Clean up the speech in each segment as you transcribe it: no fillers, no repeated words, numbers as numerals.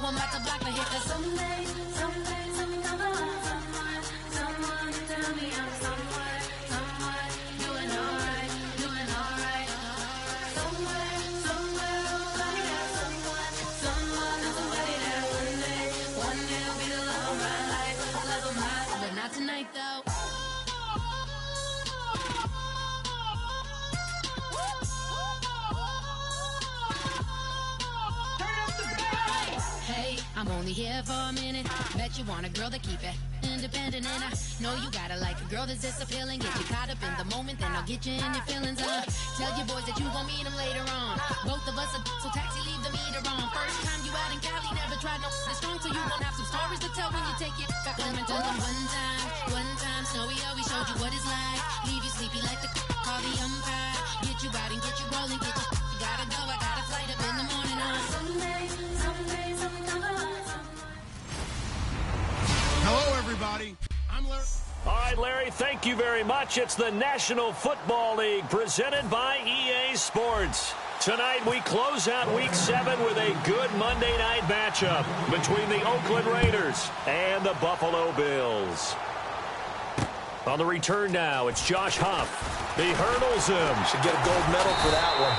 know I'm about to block the hit. 'Cause someday, something come along. Someone to tell me I'm somewhere, doing alright. Somewhere, somebody got someone, and somebody that one day will be the love of my life, but not tonight though. Hey, I'm only here for a minute. Bet you want a girl to keep it independent, and I know you gotta like a girl that's disappealing. Get you caught up in the moment, then I'll get you in your feelings. Tell your boys that you gon' meet them later on. Both of us are so taxi, leave the meter on. First time you out in Cali, never tried no this strong, so you gon' have some stories to tell when you take it back home. And tell them one time, Snowy always showed you what it's like. Leave you sleepy like the call the umpire. Get you out and get you rolling, get you gotta go. I got a flight up in the morning on someday, something come along. Hello, everybody. I'm Larry. All right, Larry, thank you very much. It's the National Football League presented by EA Sports. Tonight, we close out Week 7 with a good Monday night matchup between the Oakland Raiders and the Buffalo Bills. On the return now, it's Josh Huff. He hurdles him. Should get a gold medal for that one.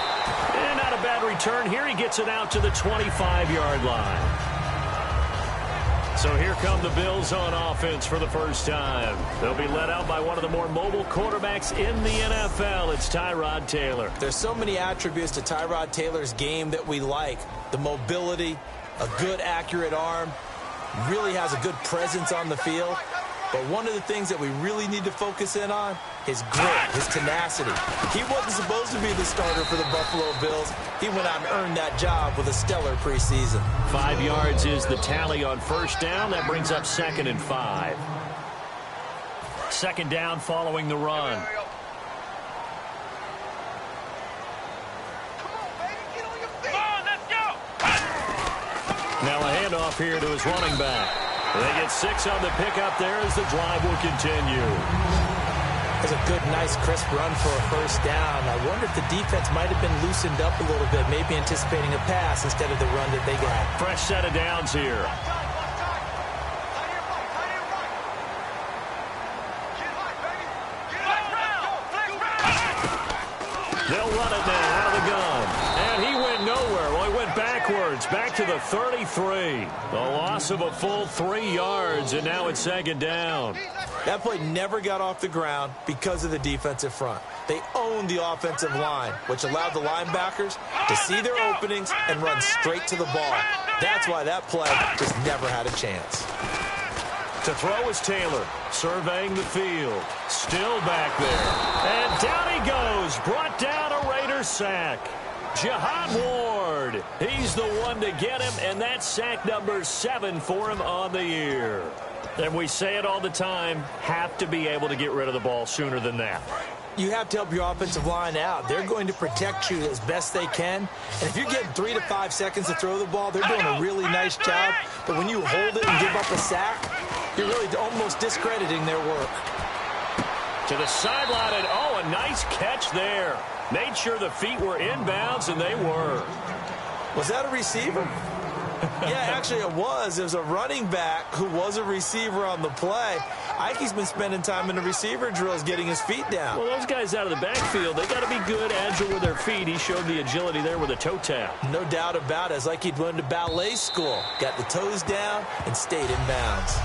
And not a bad return here. He gets it out to the 25-yard line. So here come the Bills on offense for the first time. They'll be led out by one of the more mobile quarterbacks in the NFL. It's Tyrod Taylor. There's so many attributes to Tyrod Taylor's game that we like. The mobility, a good, accurate arm, really has a good presence on the field. But one of the things that we really need to focus in on, his grit, his tenacity. He wasn't supposed to be the starter for the Buffalo Bills. He went out and earned that job with a stellar preseason. 5 yards is the tally on first down. That brings up 2nd and 5. Second down following the run. Now a handoff here to his running back. They get 6 on the pickup there as the drive will continue. That's a good, nice, crisp run for a first down. I wonder if the defense might have been loosened up a little bit, maybe anticipating a pass instead of the run that they got. Fresh set of downs here. They'll run it now out of the gun. And he went nowhere. Well, he went backwards, back to the 33. The loss of a full 3 yards, and now it's 2nd down. That play never got off the ground because of the defensive front. They owned the offensive line, which allowed the linebackers to see their openings and run straight to the ball. That's why that play just never had a chance. To throw is Taylor, surveying the field. Still back there. And down he goes. Brought down a Raider sack. Jihad Ward. He's the one to get him, and that's sack number 7 for him on the year. And we say it all the time, have to be able to get rid of the ball sooner than that. You have to help your offensive line out. They're going to protect you as best they can. And if you're getting 3 to 5 seconds to throw the ball, they're doing a really nice job. But when you hold it and give up a sack, you're really almost discrediting their work. To the sideline, and oh, a nice catch there. Made sure the feet were inbounds, and they were. Was that a receiver? Yeah, actually it was. It was a running back who was a receiver on the play. Ike's been spending time in the receiver drills getting his feet down. Well, those guys out of the backfield, they got to be good, agile with their feet. He showed the agility there with a toe tap. No doubt about it. It's like he'd went to ballet school. Got the toes down and stayed in bounds.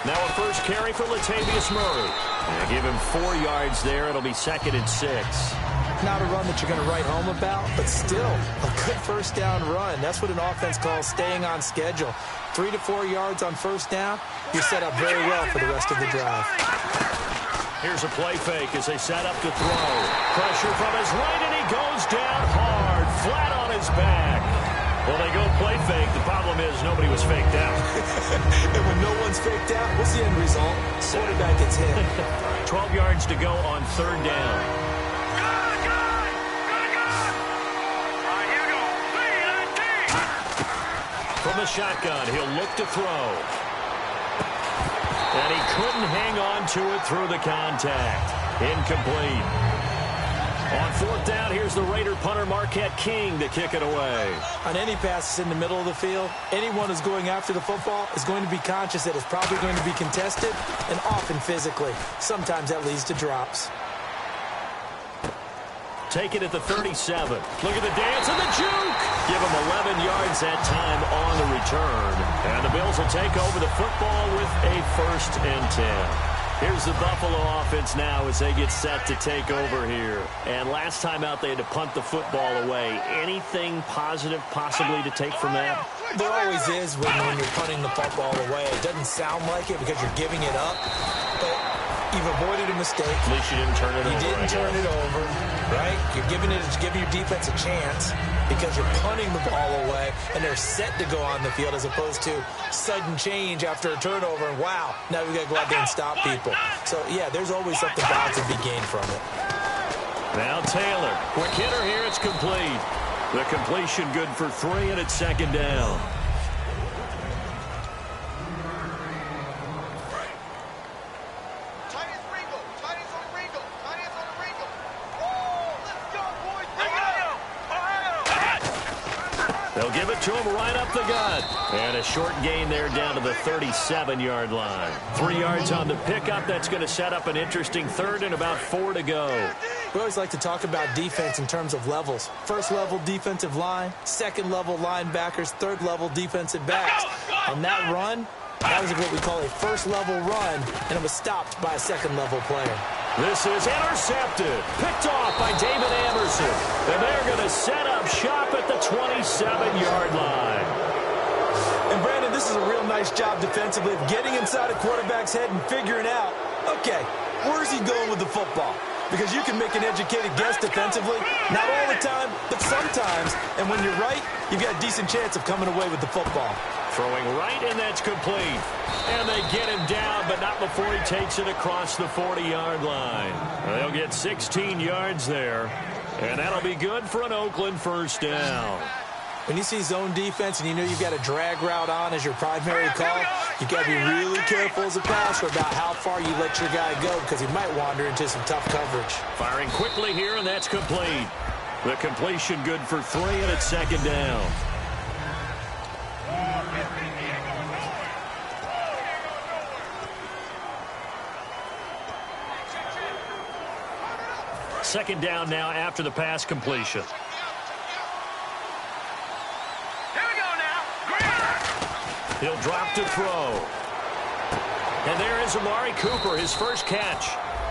Now a first carry for Latavius Murray. And give him 4 yards there. It'll be 2nd and 6. Not a run that you're going to write home about, but still a good first down run. That's what an offense calls staying on schedule. 3 to 4 yards on first down, you're set up very well for the rest of the drive. Here's a play fake as they set up to throw. Pressure from his right, and he goes down hard, flat on his back. Well, they go play fake. The problem is nobody was faked out. And when no one's faked out, what's the end result? Quarterback gets hit. 12 yards to go on 3rd down. From the shotgun, he'll look to throw. And he couldn't hang on to it through the contact. Incomplete. On fourth down, here's the Raider punter Marquette King to kick it away. On any passes in the middle of the field, anyone who's going after the football is going to be conscious that it's probably going to be contested and often physically. Sometimes that leads to drops. Take it at the 37. Look at the dance and the juke. Give him 11 yards that time on the return. And the Bills will take over the football with a 1st and 10. Here's the Buffalo offense now as they get set to take over here. And last time out, they had to punt the football away. Anything positive possibly to take from that? There always is when you're punting the football away. It doesn't sound like it because you're giving it up, but you've avoided a mistake. At least you didn't turn it over. You didn't turn it over, right? You're giving your defense a chance because you're punting the ball away, and they're set to go on the field as opposed to sudden change after a turnover, and wow, now we've got to go out there and stop people. So, yeah, there's always something bad to be gained from it. Now Taylor. Quick hitter here. It's complete. The completion good for 3, and it's 2nd down. They'll give it to him right up the gut. And a short gain there down to the 37-yard line. 3 yards on the pickup. That's going to set up an interesting 3rd and about 4 to go. We always like to talk about defense in terms of levels. 1st level defensive line, 2nd level linebackers, 3rd level defensive backs. On that run, that was what we call a 1st level run, and it was stopped by a 2nd level player. This is intercepted. Picked off by David Anderson. And they're going to set up shop at the 27-yard line. And, Brandon, this is a real nice job defensively of getting inside a quarterback's head and figuring out, okay, where's he going with the football? Because you can make an educated guess defensively. Not all the time, but sometimes. And when you're right, you've got a decent chance of coming away with the football. Throwing right, and that's complete. And they get him down, but not before he takes it across the 40-yard line. They'll get 16 yards there. And that'll be good for an Oakland 1st down. When you see zone defense and you know you've got a drag route on as your primary call, you've got to be really careful as a passer about how far you let your guy go because he might wander into some tough coverage. Firing quickly here, and that's complete. The completion good for 3, and it's 2nd down. Second down now after the pass completion. He'll drop to throw. And there is Amari Cooper, his first catch.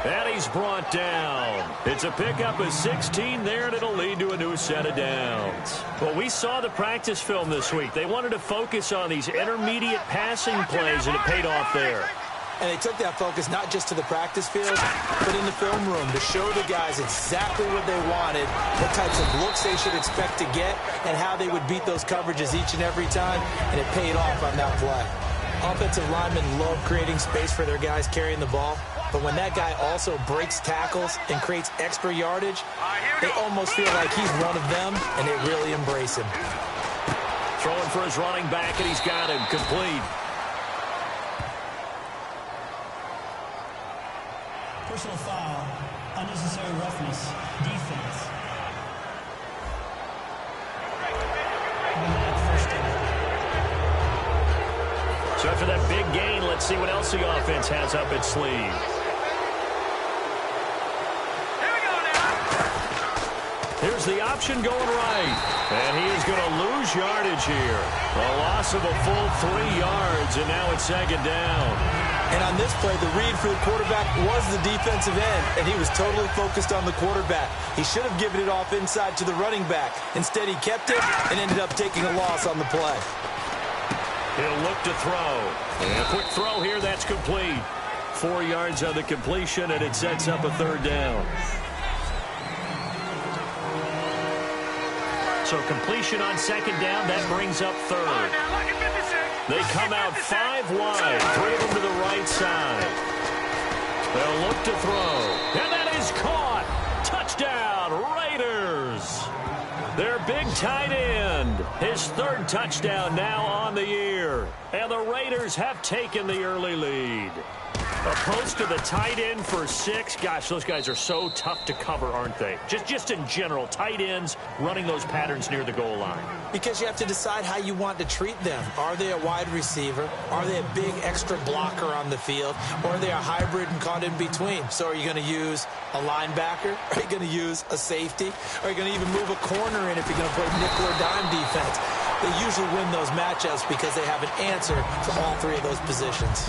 And he's brought down. It's a pickup of 16 there, and it'll lead to a new set of downs. Well, we saw the practice film this week. They wanted to focus on these intermediate passing plays, and it paid off there. And they took that focus not just to the practice field, but in the film room to show the guys exactly what they wanted, what types of looks they should expect to get, and how they would beat those coverages each and every time, and it paid off on that play. Offensive linemen love creating space for their guys carrying the ball, but when that guy also breaks tackles and creates extra yardage, they almost feel like he's one of them, and they really embrace him. Throwing for his running back, and he's got him complete. Personal foul, unnecessary roughness, defense. So after that big gain, let's see what else the offense has up its sleeve. Here we go now. Here's the option going right. And he is going to lose yardage here. A loss of a full 3 yards, and now it's 2nd down. And on this play, the read for the quarterback was the defensive end, and he was totally focused on the quarterback. He should have given it off inside to the running back. Instead, he kept it and ended up taking a loss on the play. He'll look to throw. And a quick throw here, that's complete. 4 yards on the completion, and it sets up a 3rd down. So completion on 2nd down, that brings up 3rd. They come out 5 wide, 3 of them to the right side. They'll look to throw. And that is caught. Touchdown, Raiders. Their big tight end. His third touchdown now on the year. And the Raiders have taken the early lead. A post to the tight end for 6. Gosh, those guys are so tough to cover, aren't they? Just in general, tight ends running those patterns near the goal line. Because you have to decide how you want to treat them. Are they a wide receiver? Are they a big extra blocker on the field? Or are they a hybrid and caught in between? So are you going to use a linebacker? Are you going to use a safety? Are you going to even move a corner in if you're going to play nickel or dime defense? They usually win those matchups because they have an answer for all 3 of those positions.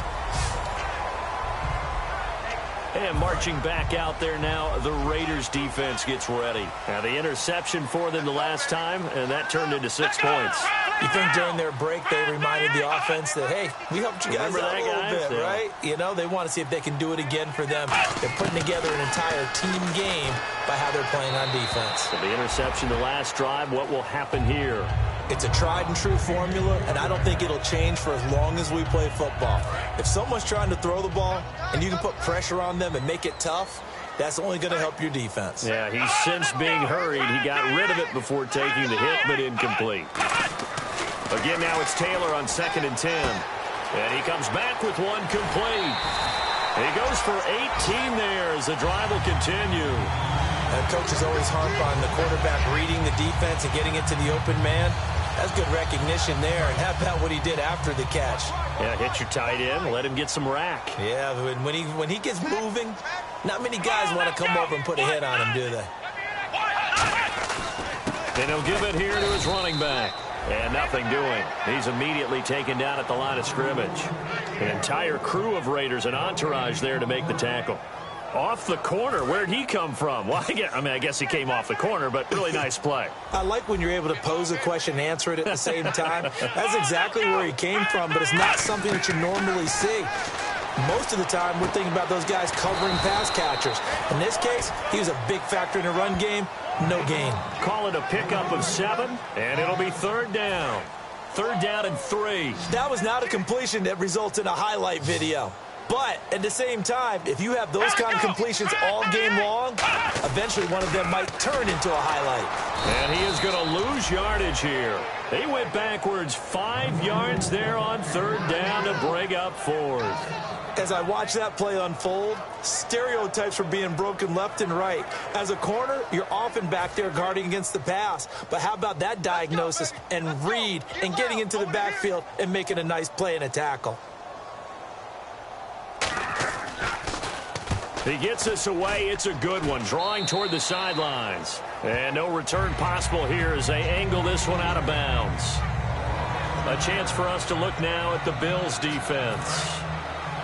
And marching back out there now, the Raiders defense gets ready. Now the interception for them the last time, and that turned into 6 points. You think during their break they reminded the offense that, hey, we helped you guys out a little bit, right? You know, they want to see if they can do it again for them. They're putting together an entire team game by how they're playing on defense. So the interception the last drive, what will happen here? It's a tried-and-true formula, and I don't think it'll change for as long as we play football. If someone's trying to throw the ball and you can put pressure on them and make it tough, that's only going to help your defense. Yeah, he's since being hurried. He got rid of it before taking the hit, but incomplete. Again, now it's Taylor on 2nd and 10. And he comes back with one complete. He goes for 18 there as the drive will continue. Coaches always harp on the quarterback reading the defense and getting it to the open man. That's good recognition there. And how about what he did after the catch? Yeah, hit your tight end, let him get some rack. Yeah, when he gets moving, not many guys want to come over and put a hit on him, do they? And he'll give it here to his running back. And nothing doing. He's immediately taken down at the line of scrimmage. An entire crew of Raiders, an entourage there to make the tackle. Off the corner. Where'd he come from? Well, I guess he came off the corner, but really nice play. I like when you're able to pose a question and answer it at the same time. That's exactly where he came from, but it's not something that you normally see. Most of the time, we're thinking about those guys covering pass catchers. In this case, he was a big factor in the run game. No gain. Call it a pickup of 7, and it'll be 3rd down. 3rd down and 3. That was not a completion that results in a highlight video. But at the same time, if you have those kind of completions all game long, eventually one of them might turn into a highlight. And he is going to lose yardage here. He went backwards 5 yards there on 3rd down to bring up 4th. As I watch that play unfold, stereotypes were being broken left and right. As a corner, you're often back there guarding against the pass. But how about that diagnosis and read and getting into the backfield and making a nice play and a tackle? He gets us away. It's a good one. Drawing toward the sidelines. And no return possible here as they angle this one out of bounds. A chance for us to look now at the Bills' defense.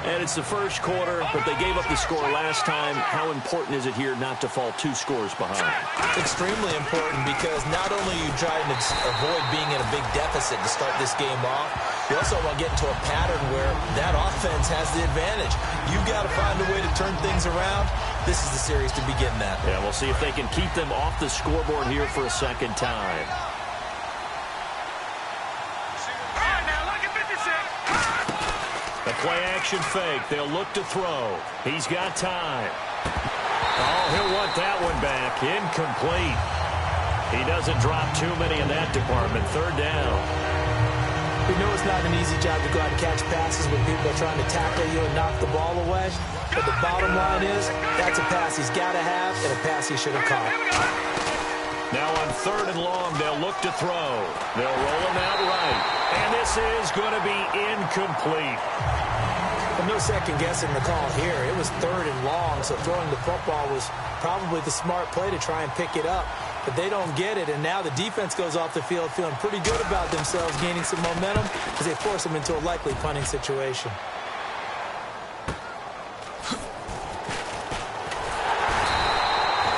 And it's the first quarter, but they gave up the score last time. How important is it here not to fall 2 scores behind? Extremely important because not only are you trying to avoid being in a big deficit to start this game off, you also want to get into a pattern where that offense has the advantage. You've got to find a way to turn things around. This is the series to begin that. Yeah, we'll see if they can keep them off the scoreboard here for a second time. The play-action fake. They'll look to throw. He's got time. Oh, he'll want that one back. Incomplete. He doesn't drop too many in that department. 3rd down. We know it's not an easy job to go out and catch passes when people are trying to tackle you and knock the ball away. But the bottom line is, that's a pass he's got to have and a pass he should have caught. Now on 3rd and long, they'll look to throw. They'll roll him out right. And this is going to be incomplete. But no second guessing the call here. It was 3rd and long, so throwing the football was probably the smart play to try and pick it up. But they don't get it, and now the defense goes off the field feeling pretty good about themselves, gaining some momentum as they force them into a likely punting situation.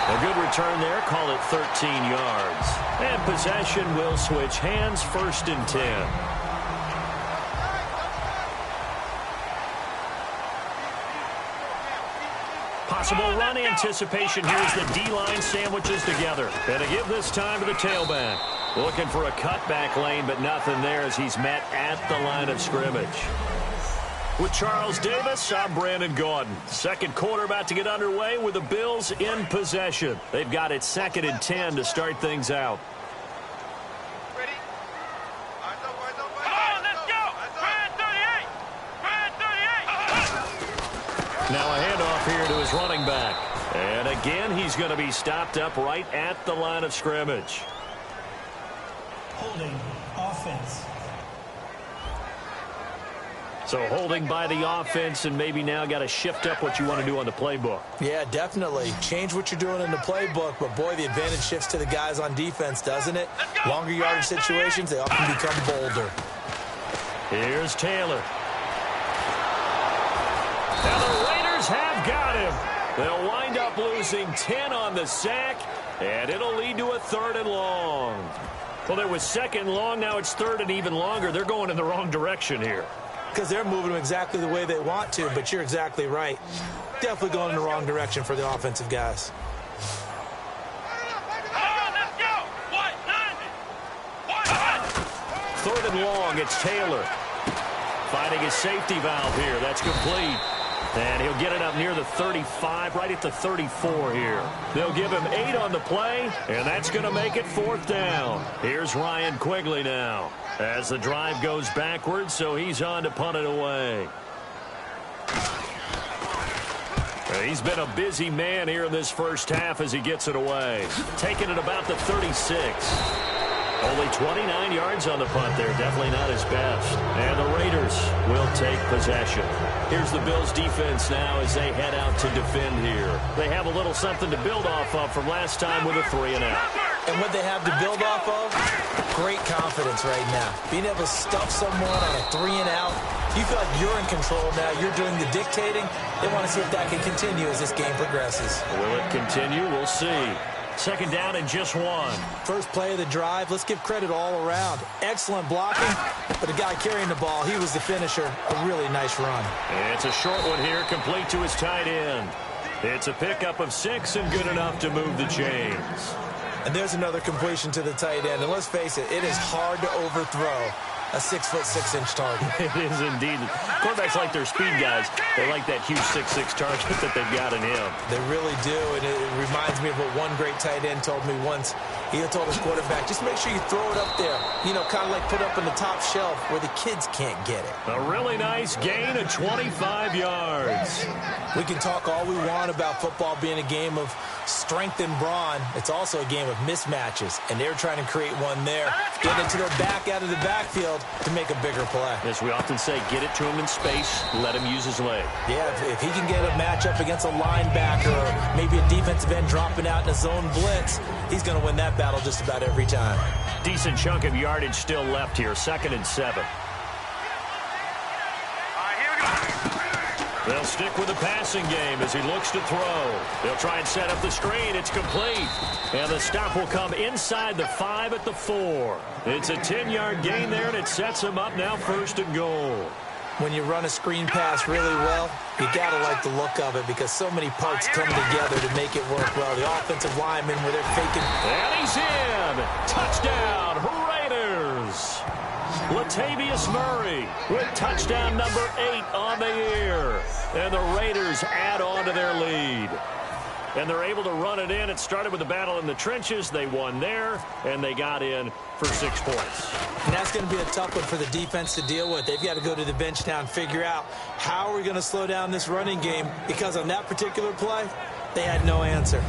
A good return there, call it 13 yards. And possession will switch hands, 1st and 10. Possible run anticipation here as the D-line sandwiches together. And to give this time to the tailback. Looking for a cutback lane, but nothing there as he's met at the line of scrimmage. With Charles Davis, I'm Brandon Gordon. Second quarter about to get underway with the Bills in possession. They've got it 2nd and 10 to start things out. Now a handoff here to his running back. And again, he's going to be stopped up right at the line of scrimmage. Holding, offense. So holding by the offense, and maybe now got to shift up what you want to do on the playbook. Yeah, definitely. Change what you're doing in the playbook, but boy, the advantage shifts to the guys on defense, doesn't it? Longer yardage situations, they often become bolder. Here's Taylor. Now the Raiders have got him. They'll wind up losing 10 on the sack, and it'll lead to a 3rd and long. Well, there was 2nd and long. Now it's 3rd and even longer. They're going in the wrong direction here. Because they're moving them exactly the way they want to, but you're exactly right. Definitely going in the wrong direction for the offensive guys. Let's go. 3rd and long, it's Taylor. Finding his safety valve here. That's complete. And he'll get it up near the 35, right at the 34 here. They'll give him 8 on the play, and that's going to make it 4th down. Here's Ryan Quigley now as the drive goes backwards, so he's on to punt it away. He's been a busy man here in this first half as he gets it away. Taking it about the 36. Only 29 yards on the punt there. Definitely not his best. And the Raiders will take possession. Here's the Bills defense now as they head out to defend here. They have a little something to build off of from last time with a 3-and-out. And what they have to build off of? Great confidence right now. Being able to stuff someone on a 3-and-out. You feel like you're in control now. You're doing the dictating. They want to see if that can continue as this game progresses. Will it continue? We'll see. 2nd down and just 1. First play of the drive. Let's give credit all around. Excellent blocking, but the guy carrying the ball, he was the finisher. A really nice run. It's a short one here, complete to his tight end. It's a pickup of 6 and good enough to move the chains. And there's another completion to the tight end. And let's face it, it is hard to overthrow a 6'6" target. It is indeed. Quarterbacks like their speed guys. They like that huge 6'6" target that they've got in him. They really do, and it reminds me of what one great tight end told me once. He told his quarterback, just make sure you throw it up there. You know, kind of like put up on the top shelf where the kids can't get it. A really nice gain of 25 yards. We can talk all we want about football being a game of strength and brawn. It's also a game of mismatches, and they're trying to create one there. Get it to their back out of the backfield to make a bigger play. As we often say, get it to him in space, let him use his leg. Yeah, if he can get a matchup against a linebacker or maybe a defensive end dropping out in a zone blitz, he's going to win that battle just about every time. Decent chunk of yardage still left here, 2nd and 7. They'll stick with the passing game as he looks to throw. They'll try and set up the screen. It's complete. And the stop will come inside the 5 at the 4. It's a 10-yard gain there, and it sets him up now 1st and goal. When you run a screen pass really well, you got to like the look of it because so many parts come together to make it work well. The offensive lineman where they're faking. And he's in. Touchdown, Raiders. Latavius Murray with touchdown number 8 on the year. And the Raiders add on to their lead. And they're able to run it in. It started with a battle in the trenches. They won there, and they got in for 6 points. And that's going to be a tough one for the defense to deal with. They've got to go to the bench now and figure out how are we going to slow down this running game, because on that particular play, they had no answer.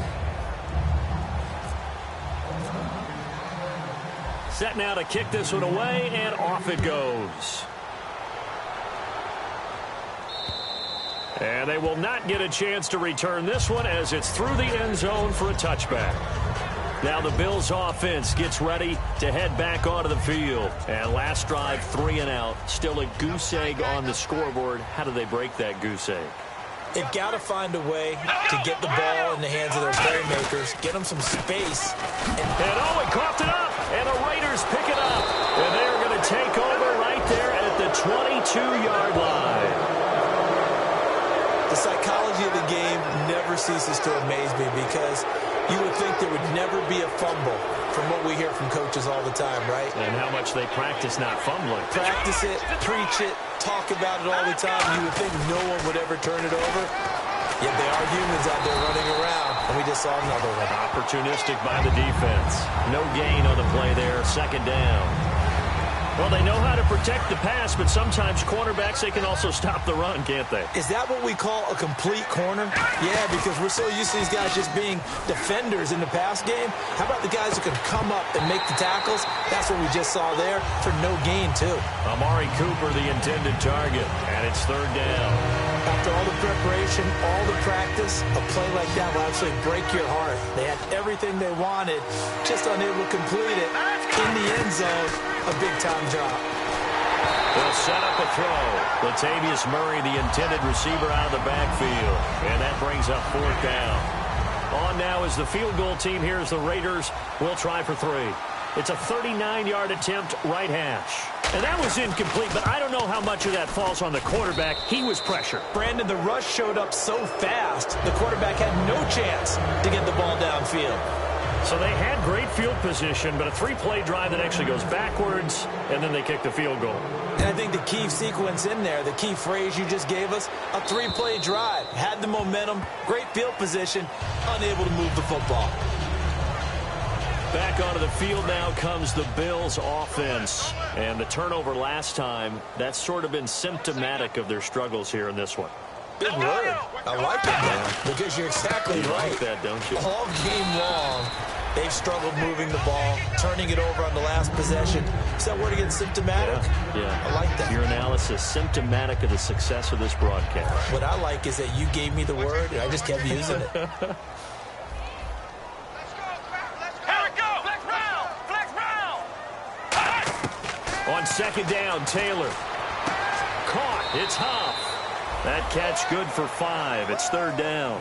Set now to kick this one away, and off it goes. And they will not get a chance to return this one as it's through the end zone for a touchback. Now the Bills offense gets ready to head back onto the field. And last drive, 3-and-out. Still a goose egg on the scoreboard. How do they break that goose egg? They've got to find a way to get the ball in the hands of their playmakers, get them some space. And oh, he coughed it up. And the Raiders pick it up. And they're going to take over right there at the 22-yard line. The psychology of the game never ceases to amaze me because you would think there would never be a fumble from what we hear from coaches all the time, right? And how much they practice not fumbling. Practice it, preach it, talk about it all the time. You would think no one would ever turn it over. Yet they are humans out there running around, and we just saw another one. Opportunistic by the defense. No gain on the play there. 2nd down. Well, they know how to protect the pass, but sometimes cornerbacks, they can also stop the run, can't they? Is that what we call a complete corner? Yeah, because we're so used to these guys just being defenders in the pass game. How about the guys who can come up and make the tackles? That's what we just saw there for no gain, too. Amari Cooper, the intended target, and it's third down. After all the preparation, all the practice, a play like that will actually break your heart. They had everything they wanted, just unable to complete it in the end zone. A big-time drop. They'll set up a throw. Latavius Murray, the intended receiver, out of the backfield. And that brings up fourth down. On now is the field goal team. Here's the Raiders. We'll try for 3. It's a 39-yard attempt, right hash. And that was incomplete, but I don't know how much of that falls on the quarterback. He was pressured. Brandon, the rush showed up so fast, the quarterback had no chance to get the ball downfield. So they had great field position, but a 3-play drive that actually goes backwards, and then they kick the field goal. And I think the key sequence in there, the key phrase you just gave us, a 3-play drive. Had the momentum, great field position, unable to move the football. Back onto the field now comes the Bills offense. And the turnover last time, that's sort of been symptomatic of their struggles here in this one. Big word. I like it, man, because you're exactly right. Like that, don't you? All game long, they've struggled moving the ball, turning it over on the last possession. Is that word again, symptomatic? Yeah. I like that. Your analysis, symptomatic of the success of this broadcast. What I like is that you gave me the word, and I just kept using it. On second down, Taylor. Caught. It's Huff. That catch good for 5. It's third down.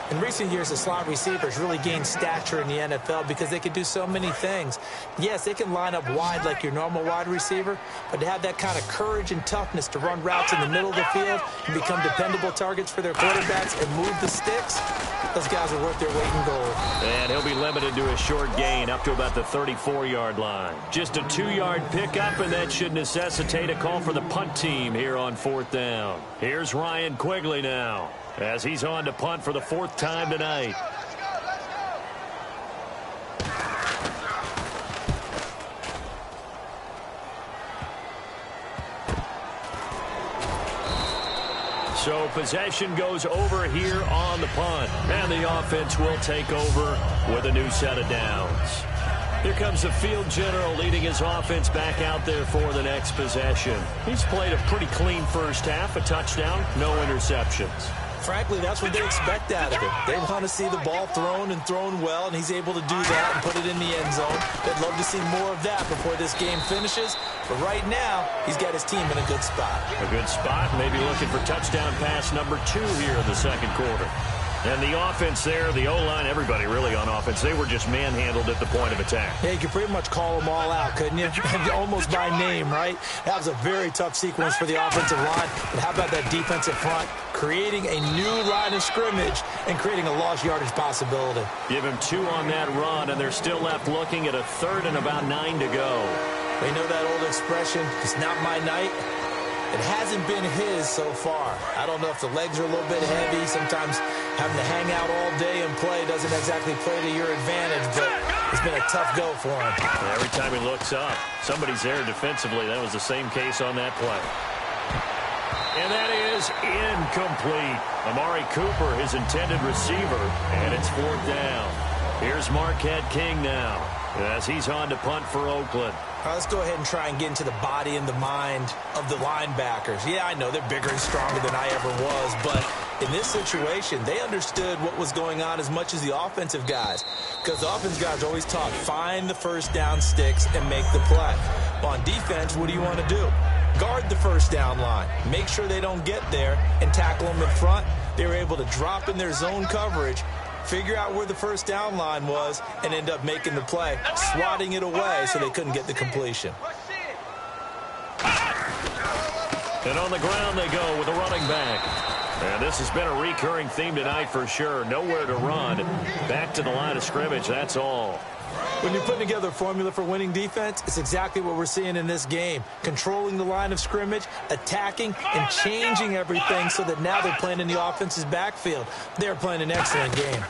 In recent years, the slot receivers really gained stature in the NFL because they can do so many things. Yes, they can line up wide like your normal wide receiver, but to have that kind of courage and toughness to run routes in the middle of the field and become dependable targets for their quarterbacks and move the sticks, those guys are worth their weight in gold. And he'll be limited to a short gain up to about the 34-yard line. Just a 2-yard pickup, and that should necessitate a call for the punt team here on fourth down. Here's Ryan Quigley now, as he's on to punt for the 4th time tonight. So possession goes over here on the punt, and the offense will take over with a new set of downs. Here comes the field general leading his offense back out there for the next possession. He's played a pretty clean first half, a touchdown, no interceptions. Frankly, that's what they expect out of him. They want to see the ball thrown and thrown well, and he's able to do that and put it in the end zone. They'd love to see more of that before this game finishes. But right now, he's got his team in a good spot. A good spot, maybe looking for touchdown pass number 2 here in the second quarter. And the offense there, the O-line, everybody really on offense, they were just manhandled at the point of attack. Yeah, you could pretty much call them all out, couldn't you? Almost by name, right? That was a very tough sequence for the offensive line. But how about that defensive front? Creating a new line of scrimmage and creating a lost yardage possibility. Give him 2 on that run, and they're still left looking at a 3rd and about 9 to go. They know that old expression, it's not my night. It hasn't been his so far. I don't know if the legs are a little bit heavy. Sometimes having to hang out all day and play doesn't exactly play to your advantage, but it's been a tough go for him. Every time he looks up, somebody's there defensively. That was the same case on that play. And that is incomplete. Amari Cooper, his intended receiver, and it's 4th down. Here's Marquette King now, as he's on to punt for Oakland. All right, let's go ahead and try and get into the body and the mind of the linebackers. Yeah, I know they're bigger and stronger than I ever was, but in this situation, they understood what was going on as much as the offensive guys, because the offensive guys are always taught, find the first down sticks and make the play. Well, on defense, what do you want to do? Guard the first down line. Make sure they don't get there and tackle them in front. They were able to drop in their zone coverage, figure out where the first down line was, and end up making the play, swatting it away so they couldn't get the completion. And on the ground they go with a running back. And this has been a recurring theme tonight for sure. Nowhere to run. Back to the line of scrimmage, that's all. When you're putting together a formula for winning defense, it's exactly what we're seeing in this game. Controlling the line of scrimmage, attacking, and changing everything so that now they're playing in the offense's backfield. They're playing an excellent game.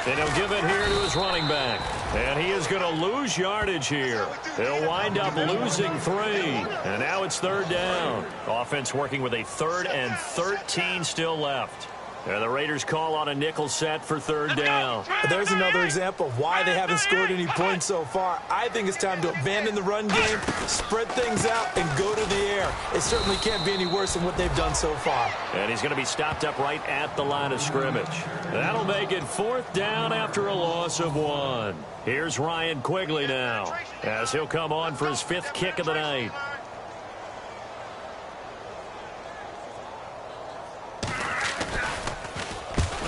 And he'll give it here to his running back. And he is going to lose yardage here. He'll wind up losing 3. And now it's 3rd down. Offense working with a 3rd and 13 still left. And the Raiders call on a nickel set for 3rd down. There's another example of why they haven't scored any points so far. I think it's time to abandon the run game, spread things out, and go to the air. It certainly can't be any worse than what they've done so far. And he's going to be stopped up right at the line of scrimmage. That'll make it 4th down after a loss of 1. Here's Ryan Quigley now, as he'll come on for his 5th kick of the night.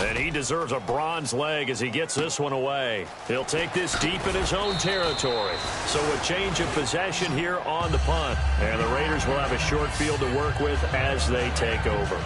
And he deserves a bronze leg as he gets this one away. He'll take this deep in his own territory. So a change of possession here on the punt. And the Raiders will have a short field to work with as they take over.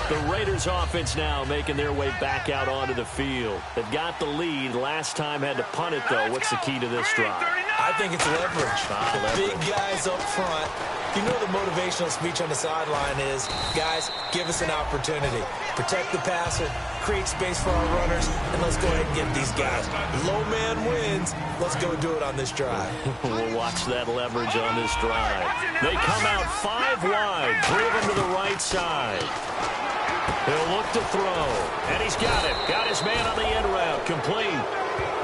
The Raiders offense now making their way back out onto the field. They've got the lead. Last time had to punt it, though. What's the key to this drive? I think it's leverage. The big guys up front. You know the motivational speech on the sideline is, guys, give us an opportunity. Protect the passer, create space for our runners, and let's go ahead and get these guys. Low man wins. Let's go do it on this drive. We'll watch that leverage on this drive. They come out 5 wide, 3 of them to the right side. He'll look to throw, and he's got it. Got his man on the end route, complete.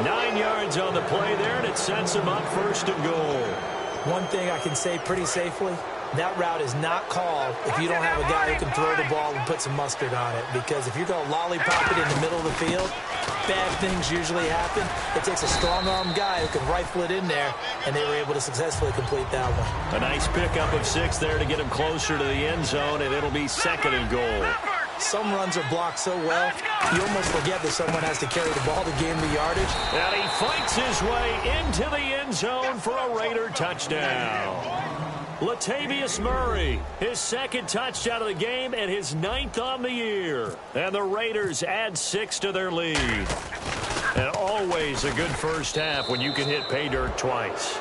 9 yards on the play there, and it sets him up 1st and goal. One thing I can say pretty safely, that route is not called if you don't have a guy who can throw the ball and put some mustard on it. Because if you're going to lollipop it in the middle of the field, bad things usually happen. It takes a strong-arm guy who can rifle it in there, and they were able to successfully complete that one. A nice pickup of 6 there to get him closer to the end zone, and it'll be 2nd and goal. Some runs are blocked so well, you almost forget that someone has to carry the ball to gain the yardage. And he fights his way into the end zone for a Raider touchdown. Latavius Murray, his 2nd touchdown of the game and his 9th on the year. And the Raiders add 6 to their lead. And always a good first half when you can hit pay dirt twice.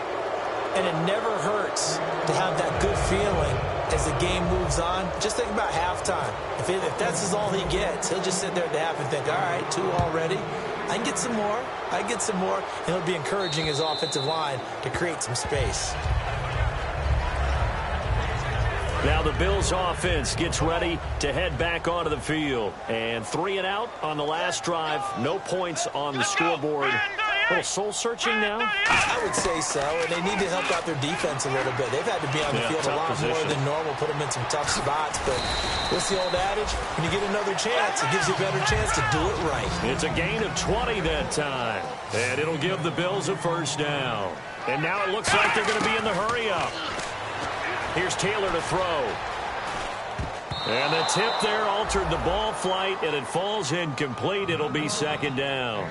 And it never hurts to have that good feeling as the game moves on. Just think about halftime. If that's all he gets, he'll just sit there at the half and think, all right, 2 already. I can get some more. I can get some more. And he'll be encouraging his offensive line to create some space. Now the Bills offense gets ready to head back onto the field. And 3 and out on the last drive. No points on the scoreboard. A little soul-searching now? I would say so, and they need to help out their defense a little bit. They've had to be on the field a lot more than normal, put them in some tough spots. But what's the old adage? When you get another chance, it gives you a better chance to do it right. It's a gain of 20 that time. And it'll give the Bills a 1st down. And now it looks like they're going to be in the hurry-up. Here's Taylor to throw. And the tip there altered the ball flight, and it falls incomplete. It'll be 2nd down.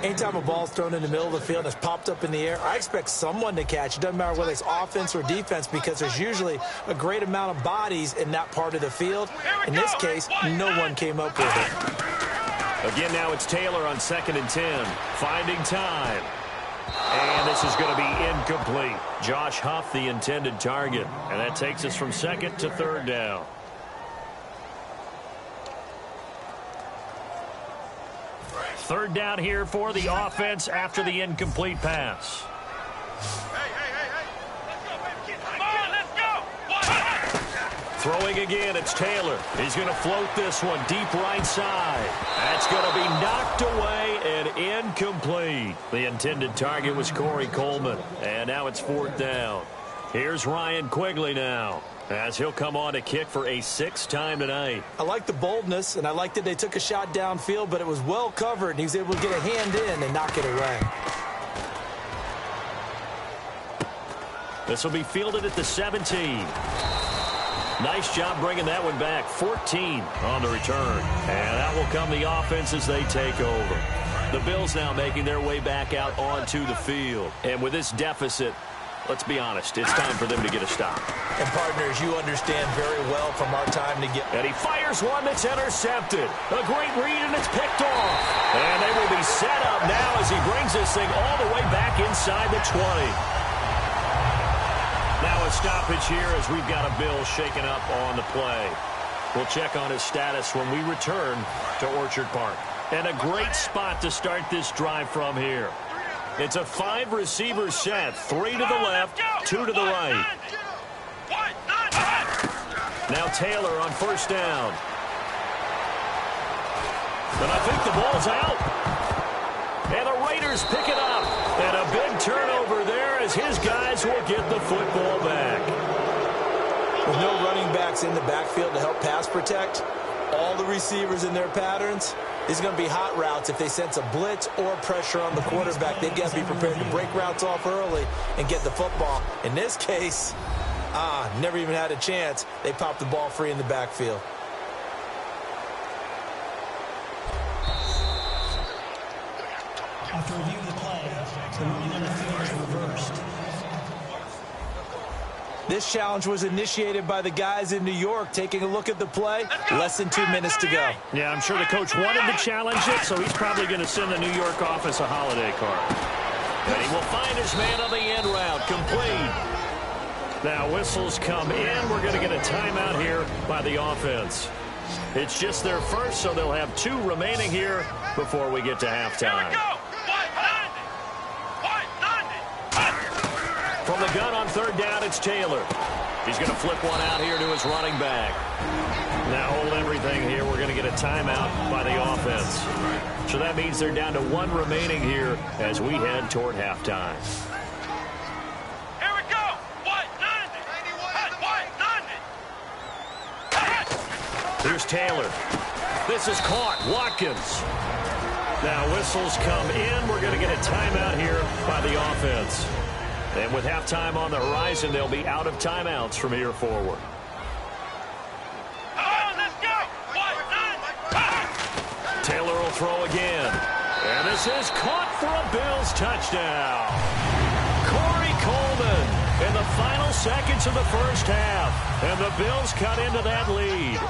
Anytime a ball's thrown in the middle of the field and it's popped up in the air, I expect someone to catch. It doesn't matter whether it's offense or defense because there's usually a great amount of bodies in that part of the field. In this case, no one came up with it. Again, now it's Taylor on 2nd and 10. Finding time. And this is going to be incomplete. Josh Huff, the intended target. And that takes us from 2nd to 3rd down. Third down here for the offense after the incomplete pass. Throwing again, it's Taylor. He's going to float this one deep right side. That's going to be knocked away and incomplete. The intended target was Corey Coleman. And now it's 4th down. Here's Ryan Quigley now, as he'll come on to kick for a 6th time tonight. I like the boldness, and I like that they took a shot downfield, but it was well covered, and he was able to get a hand in and knock it away. This will be fielded at the 17. Nice job bringing that one back. 14 on the return. And that will come the offense as they take over. The Bills now making their way back out onto the field. And with this deficit, let's be honest, it's time for them to get a stop. And partners, you understand very well from our time to get... And he fires one that's intercepted. A great read, and it's picked off. And they will be set up now as he brings this thing all the way back inside the 20. Now a stoppage here as we've got a Bill shaken up on the play. We'll check on his status when we return to Orchard Park. And a great spot to start this drive from here. It's a 5-receiver set. 3 to the left, 2 to the right. Now Taylor on first down. And I think the ball's out. And the Raiders pick it up. And a big turnover there as his guys will get the football back. With no running backs in the backfield to help pass protect, all the receivers in their patterns, these are going to be hot routes if they sense a blitz or pressure on the quarterback. They've got to be prepared to break routes off early and get the football. In this case, never even had a chance. They popped the ball free in the backfield. After review of the play, the ruling on the field is reversed. This challenge was initiated by the guys in New York. Taking a look at the play, less than 2 minutes to go. Yeah, I'm sure the coach wanted to challenge it, so he's probably going to send the New York office a holiday card. And he will find his man on the end route, complete. Now whistles come in. We're going to get a timeout here by the offense. It's just their first, so they'll have 2 remaining here before we get to halftime. From the gun on third down, it's Taylor. He's going to flip one out here to his running back. Now hold everything here. We're going to get a timeout by the offense. So that means they're down to 1 remaining here as we head toward halftime. Here we go. Here's Taylor. This is caught. Watkins. Now whistles come in. We're going to get a timeout here by the offense. And with halftime on the horizon, they'll be out of timeouts from here forward. Let's go. Taylor will throw again. And this is caught for a Bills touchdown. Corey Coleman in the final seconds of the first half. And the Bills cut into that lead.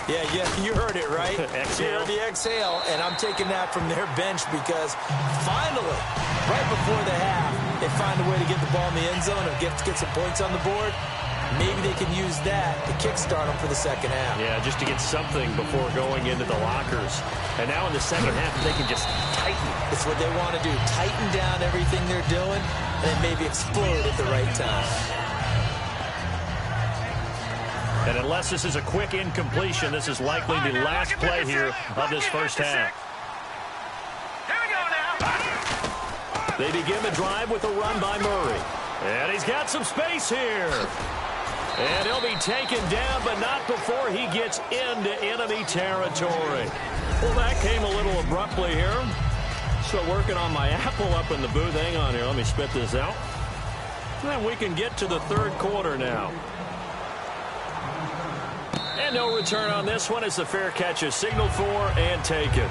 Yeah, you heard it, right? Exhale. You heard the exhale, and I'm taking that from their bench because finally, right before the half, they find a way to get the ball in the end zone and get some points on the board. Maybe they can use that to kickstart them for the second half. Yeah, just to get something before going into the lockers. And now in the second half, they can just tighten. It's what they want to do, tighten down everything they're doing, and then maybe explode at the right time. And unless this is a quick incompletion, this is likely the last play here of this first half. Here we go now. They begin the drive with a run by Murray. And he's got some space here. And he'll be taken down, but not before he gets into enemy territory. Well, that came a little abruptly here. Still working on my apple up in the booth. Hang on here. Let me spit this out. Then we can get to the third quarter now. And no return on this one as the fair catch is signaled for and taken.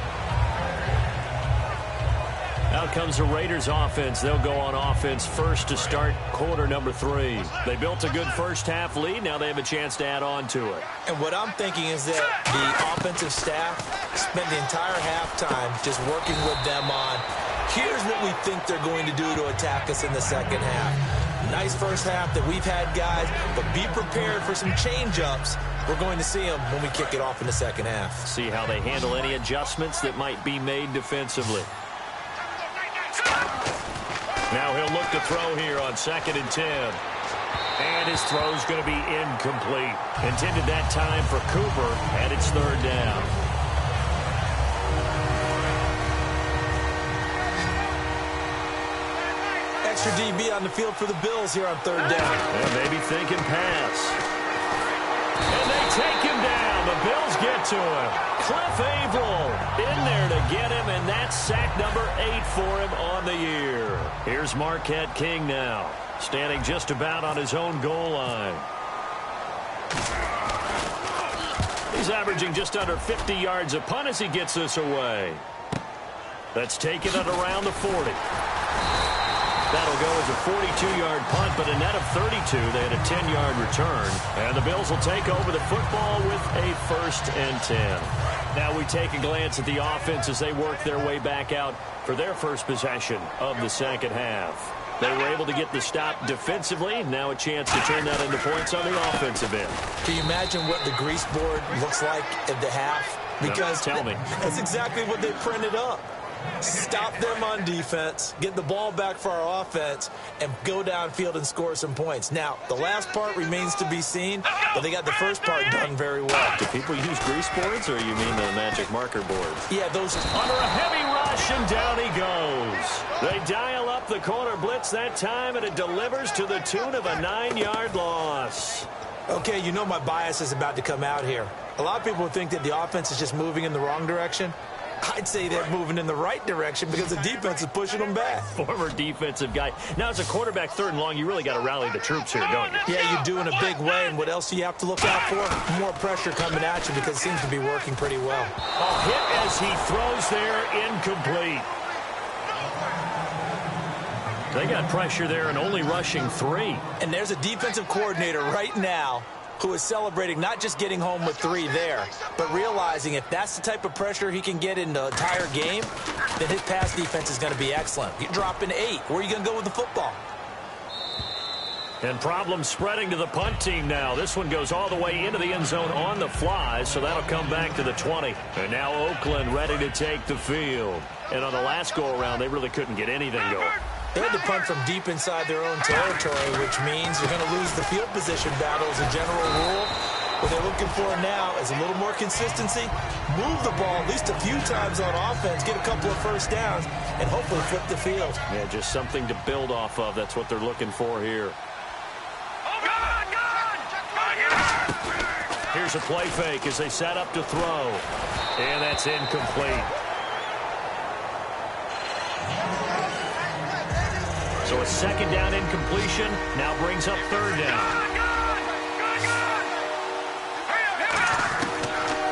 Out comes the Raiders offense. They'll go on offense first to start quarter number 3. They built a good first half lead. Now they have a chance to add on to it. And what I'm thinking is that the offensive staff spent the entire halftime just working with them on, here's what we think they're going to do to attack us in the second half. Nice first half that we've had, guys, but be prepared for some change-ups. We're going to see them when we kick it off in the second half. See how they handle any adjustments that might be made defensively. Now he'll look to throw here on 2nd and 10. And his throw's going to be incomplete. Intended that time for Cooper, and it's 3rd down. Extra DB on the field for the Bills here on 3rd down. And maybe thinking pass. And they take him down. The Bills get to him. Cliff Averill in there to get him, and that's sack number 8 for him on the year. Here's Marquette King now, standing just about on his own goal line. He's averaging just under 50 yards a punt as he gets this away. That's taken it around the 40. That'll go as a 42-yard punt, but a net of 32. They had a 10-yard return. And the Bills will take over the football with a 1st and 10. Now we take a glance at the offense as they work their way back out for their first possession of the second half. They were able to get the stop defensively. Now a chance to turn that into points on the offensive end. Can you imagine what the grease board looks like at the half? Because tell me. That's exactly what they printed up. Stop them on defense, get the ball back for our offense, and go downfield and score some points. Now, the last part remains to be seen, but they got the first part done very well. Do people use grease boards, or you mean the magic marker boards? Yeah, those. Under a heavy rush, and down he goes. They dial up the corner blitz that time, and it delivers to the tune of a 9-yard loss. Okay, you know my bias is about to come out here. A lot of people think that the offense is just moving in the wrong direction. I'd say they're moving in the right direction because the defense is pushing them back. Former defensive guy. Now, as a quarterback 3rd and long, you really got to rally the troops here, don't you? Yeah, you do in a big way. And what else do you have to look out for? More pressure coming at you because it seems to be working pretty well. A hit as he throws there, incomplete. They got pressure there and only rushing 3. And there's a defensive coordinator right now who is celebrating not just getting home with 3 there, but realizing if that's the type of pressure he can get in the entire game, then his pass defense is going to be excellent. You're dropping 8. Where are you going to go with the football? And problems spreading to the punt team now. This one goes all the way into the end zone on the fly, so that'll come back to the 20. And now Oakland ready to take the field. And on the last go-around, they really couldn't get anything going. They had to punt from deep inside their own territory, which means you're going to lose the field position battle as a general rule. What they're looking for now is a little more consistency, move the ball at least a few times on offense, get a couple of first downs, and hopefully flip the field. Yeah, just something to build off of. That's what they're looking for here. Here's a play fake as they set up to throw. And that's incomplete. So a 2nd down incompletion now brings up 3rd down.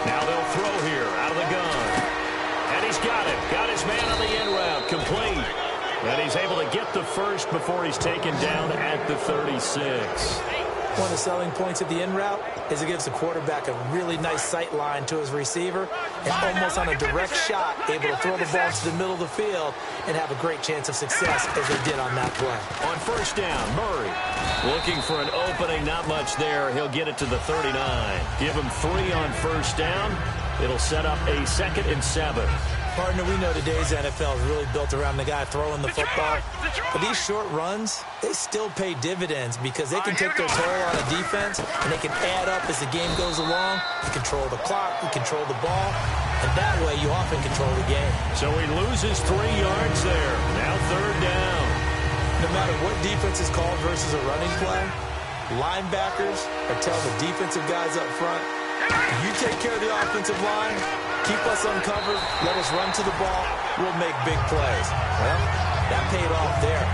Now they'll throw here out of the gun. And he's got it. Got his man on the end route. Complete. And he's able to get the first before he's taken down at the 36. One of the selling points of the in route is it gives the quarterback a really nice sight line to his receiver and almost on a direct shot able to throw the ball to the middle of the field and have a great chance of success as they did on that play. On 1st down, Murray looking for an opening. Not much there. He'll get it to the 39. Give him 3 on 1st down. It'll set up a 2nd and 7. Partner, we know today's NFL is really built around the guy throwing the football. But these short runs, they still pay dividends because they can take their toll on a defense and they can add up as the game goes along. You control the clock, you control the ball, and that way you often control the game. So he loses 3 yards there. Now 3rd down. No matter what defense is called versus a running play, linebackers are telling the defensive guys up front, you take care of the offensive line, keep us uncovered, let us run to the ball, we'll make big plays. Well, that paid off there.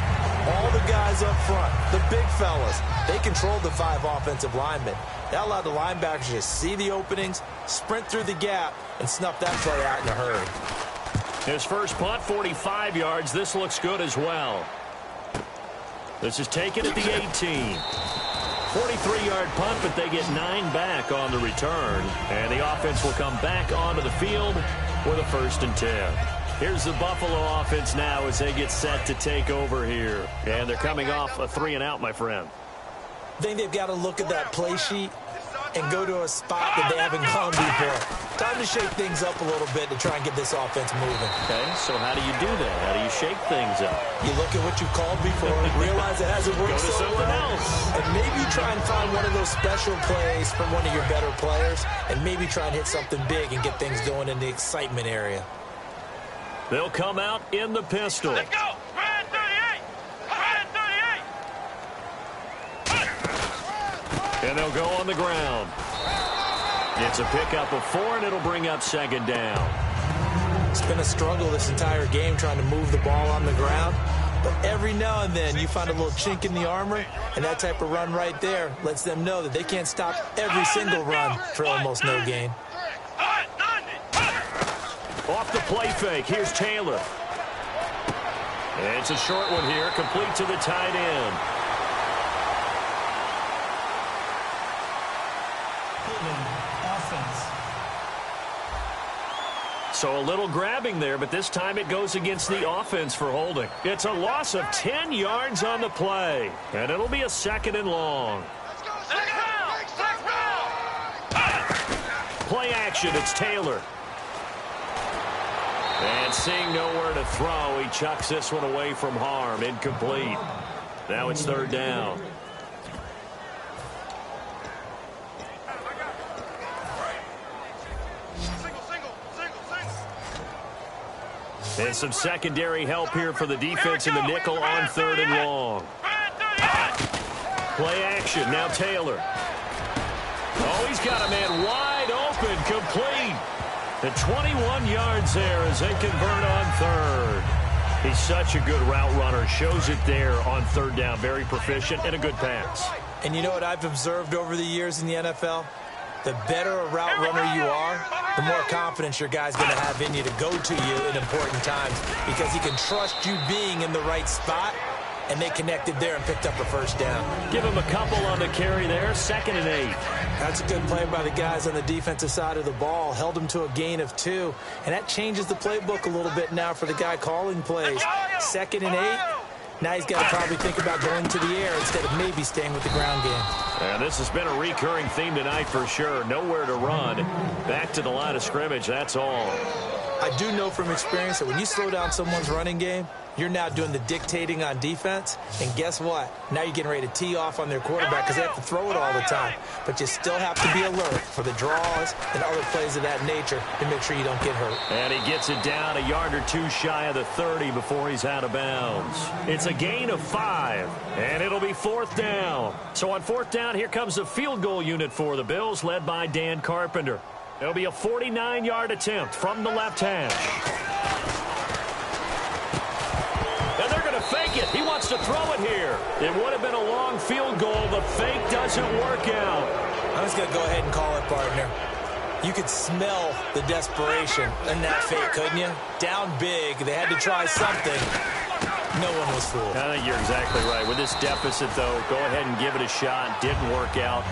All the guys up front, the big fellas, they controlled the 5 offensive linemen. That allowed the linebackers to see the openings, sprint through the gap, and snuff that play out in a hurry. His first punt, 45 yards. This looks good as well. This is taken at the 18. 43-yard punt, but they get 9 back on the return. And the offense will come back onto the field with a 1st and 10. Here's the Buffalo offense now as they get set to take over here. And they're coming off a 3-and-out, my friend. I think they've got to look at that play sheet and go to a spot that they haven't gone before. Time to shake things up a little bit to try and get this offense moving. Okay, so how do you do that? How do you shake things up? You look at what you've called before, realize it hasn't worked Go to so something well, else. and maybe try and find one of those special plays from one of your better players, and maybe try and hit something big and get things going in the excitement area. They'll come out in the pistol. Let's go! Red 38! Red 38! And they'll go on the ground. It's a pickup of 4, and it'll bring up 2nd down. It's been a struggle this entire game trying to move the ball on the ground. But every now and then you find a little chink in the armor, and that type of run right there lets them know that they can't stop every single run for almost no gain. Off the play fake, here's Taylor. It's a short one here, complete to the tight end. Offense. So a little grabbing there, but this time it goes against the offense for holding. It's a loss of 10 yards on the play, and it'll be a 2nd and long. Play action, it's Taylor. And seeing nowhere to throw, he chucks this one away from harm, incomplete. Now it's 3rd down. And some secondary help here for the defense in the nickel on 3rd and long. Play action, now Taylor. Oh, he's got a man wide open, complete. And 21 yards there as they convert on 3rd. He's such a good route runner. Shows it there on 3rd down. Very proficient and a good pass. And you know what I've observed over the years in the NFL? The better a route runner you are, the more confidence your guy's going to have in you to go to you in important times because he can trust you being in the right spot, and they connected there and picked up a 1st down. Give him a couple on the carry there, 2nd and 8. That's a good play by the guys on the defensive side of the ball. Held him to a gain of 2, and that changes the playbook a little bit now for the guy calling plays. 2nd and 8. Now he's got to probably think about going to the air instead of maybe staying with the ground game. And this has been a recurring theme tonight for sure. Nowhere to run. Back to the line of scrimmage, that's all. I do know from experience that when you slow down someone's running game, you're now doing the dictating on defense. And guess what? Now you're getting ready to tee off on their quarterback because they have to throw it all the time. But you still have to be alert for the draws and other plays of that nature to make sure you don't get hurt. And he gets it down a yard or 2 shy of the 30 before he's out of bounds. It's a gain of 5, and it'll be 4th down. So on 4th down, here comes the field goal unit for the Bills, led by Dan Carpenter. It'll be a 49-yard attempt from the left hash. And they're going to fake it. He wants to throw it here. It would have been a long field goal. The fake doesn't work out. I'm just going to go ahead and call it, partner. You could smell the desperation in that fake, couldn't you? Down big. They had to try something. No one was fooled. I think you're exactly right. With this deficit, though, go ahead and give it a shot. Didn't work out.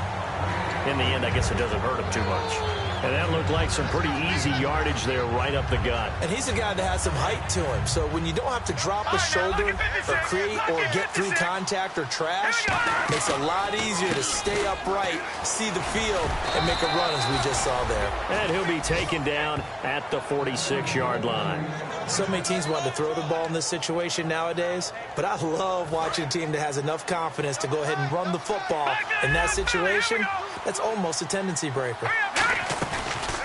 In the end, I guess it doesn't hurt him too much. And that looked like some pretty easy yardage there right up the gut. And he's a guy that has some height to him. So when you don't have to drop a shoulder or create or get through contact or trash, it makes it a lot easier to stay upright, see the field, and make a run as we just saw there. And he'll be taken down at the 46-yard line. So many teams want to throw the ball in this situation nowadays, but I love watching a team that has enough confidence to go ahead and run the football. In that situation, that's almost a tendency breaker.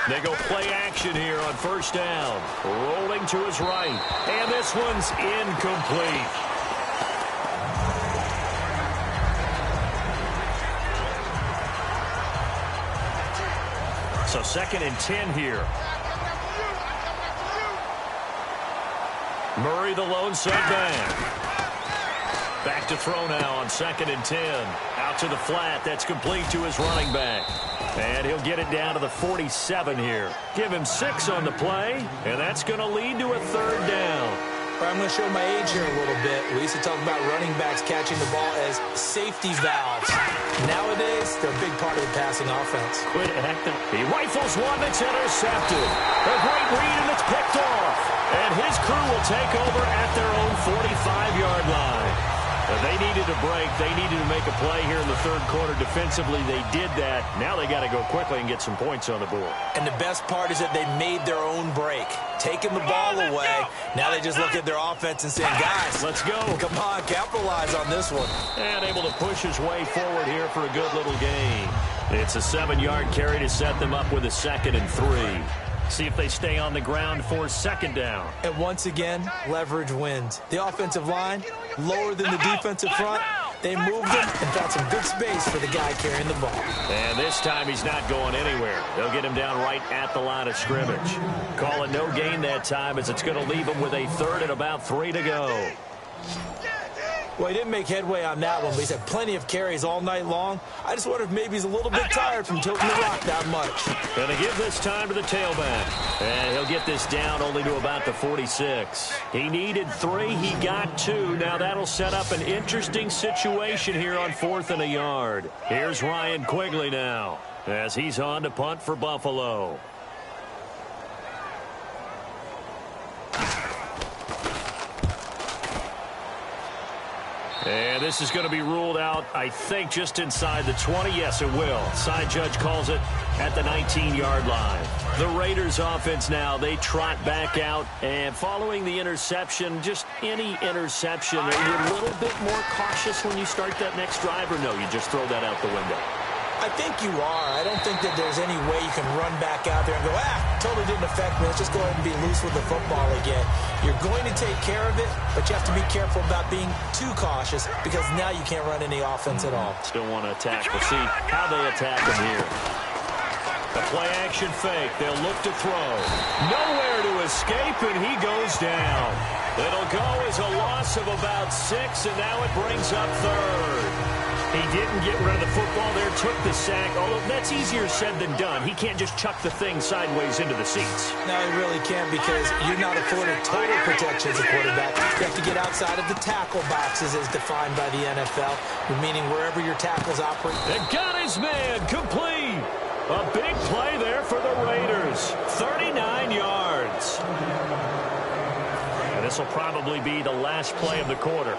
They go play action here on 1st down. Rolling to his right. And this one's incomplete. So 2nd and 10 here. Murray the lone back. Back to throw now on 2nd and 10. Out to the flat. That's complete to his running back. And he'll get it down to the 47 here. Give him 6 on the play, and that's going to lead to a 3rd down. I'm going to show my age here a little bit. We used to talk about running backs catching the ball as safety valves. Nowadays, they're a big part of the passing offense. Quit acting. He rifles one that's intercepted. A great read, and it's picked off. And his crew will take over at their own 45-yard line. They needed a break. They needed to make a play here in the 3rd quarter. Defensively, they did that. Now they got to go quickly and get some points on the board. And the best part is that they made their own break. Taking the ball away. Now they just look at their offense and say, guys, let's go. Come on, capitalize on this one. And able to push his way forward here for a good little gain. It's a 7-yard carry to set them up with a 2nd and 3. See if they stay on the ground for 2nd down. And once again, leverage wins. The offensive line, lower than the defensive front. They moved him and found some good space for the guy carrying the ball. And this time he's not going anywhere. They'll get him down right at the line of scrimmage. Call it no gain that time as it's going to leave him with a 3rd and about 3 to go. Well, he didn't make headway on that one, but he's had plenty of carries all night long. I just wonder if maybe he's a little bit tired from tilting the rock that much. Going to give this time to the tailback. And he'll get this down only to about the 46. He needed 3. He got 2. Now that'll set up an interesting situation here on 4th and a yard. Here's Ryan Quigley now as he's on to punt for Buffalo. And this is going to be ruled out, I think, just inside the 20. Yes, it will. Side judge calls it at the 19-yard line. The Raiders offense now, they trot back out. And following the interception, just any interception, are you a little bit more cautious when you start that next drive, or no, you just throw that out the window? I think you are. I don't think that there's any way you can run back out there and go, totally didn't affect me. Let's just go ahead and be loose with the football again. You're going to take care of it, but you have to be careful about being too cautious because now you can't run any offense at all. Still want to attack. We'll see how they attack him here. The play-action fake. They'll look to throw. Nowhere to escape, and he goes down. It'll go as a loss of about 6, and now it brings up 3rd. He didn't get rid of the football there, took the sack. Although that's easier said than done. He can't just chuck the thing sideways into the seats. No, he really can't because you're not afforded total protection as a quarterback. You have to get outside of the tackle boxes as defined by the NFL, meaning wherever your tackles operate. They got his man complete. A big play there for the Raiders. 39 yards. And this will probably be the last play of the quarter.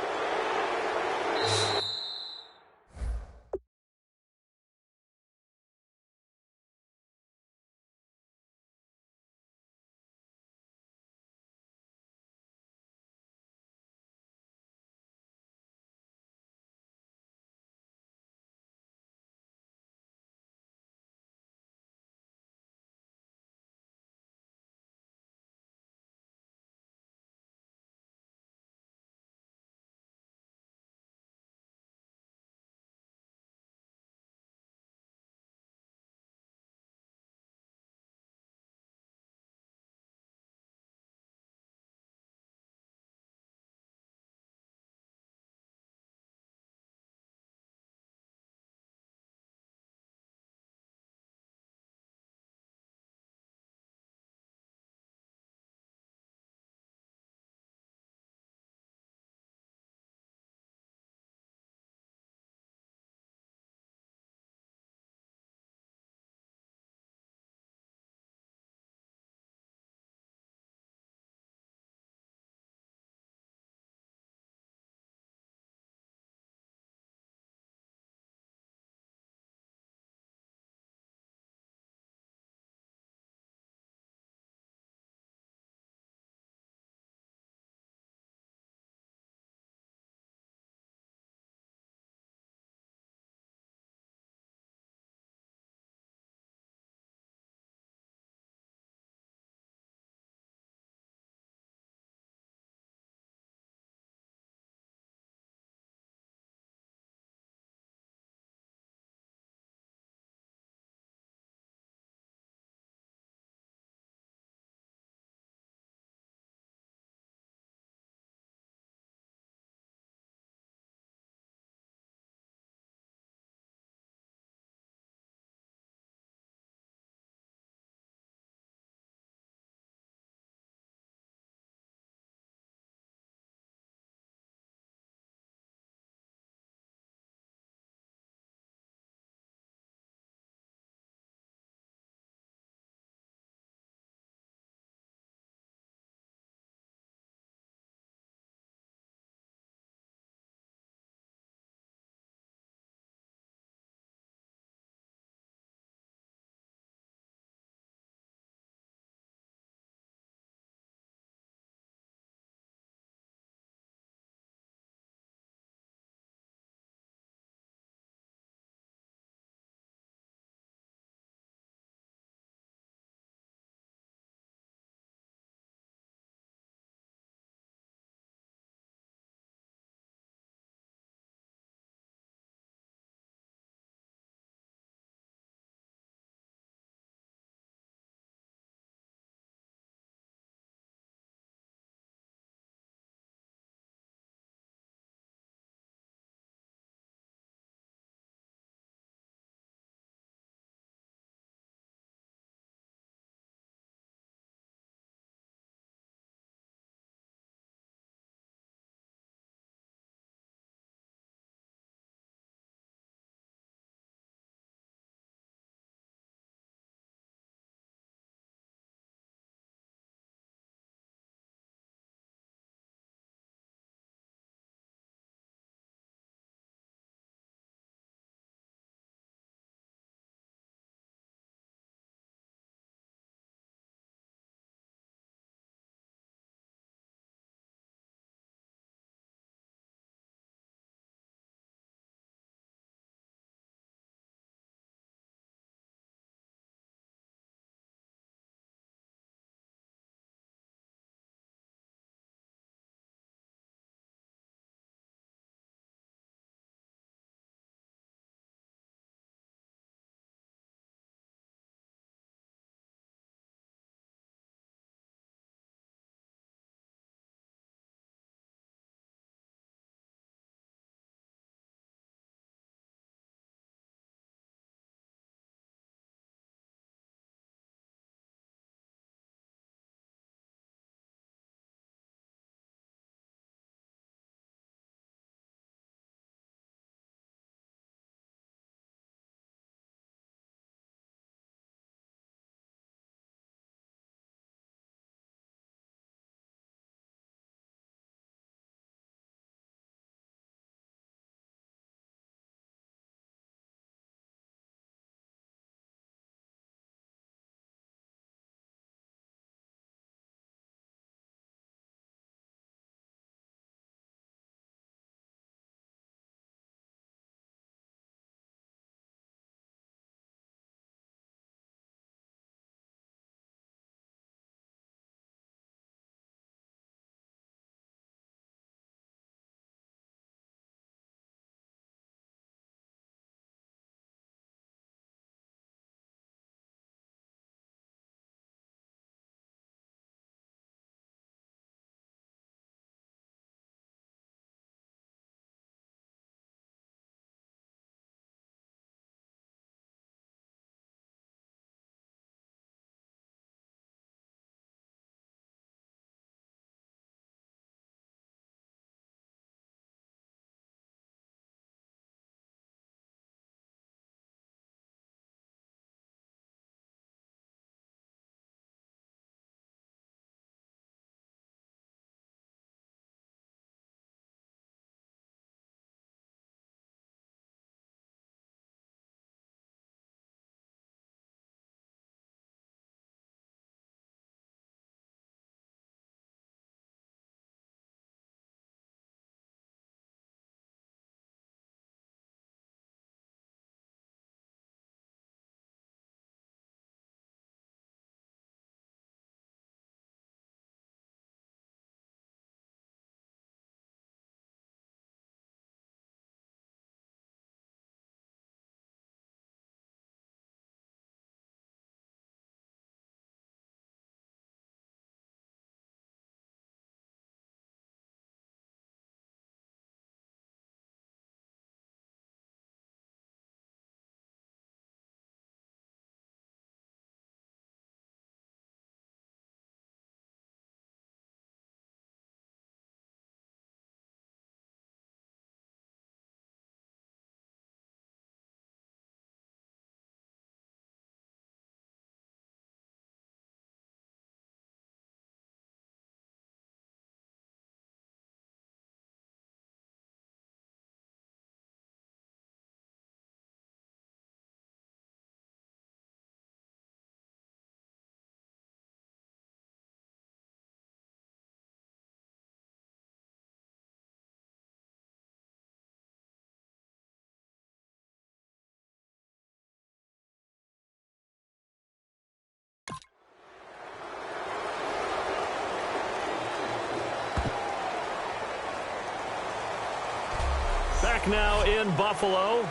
back now in Buffalo.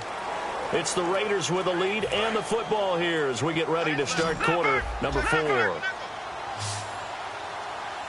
It's the Raiders with the lead and the football here as we get ready to start quarter number 4.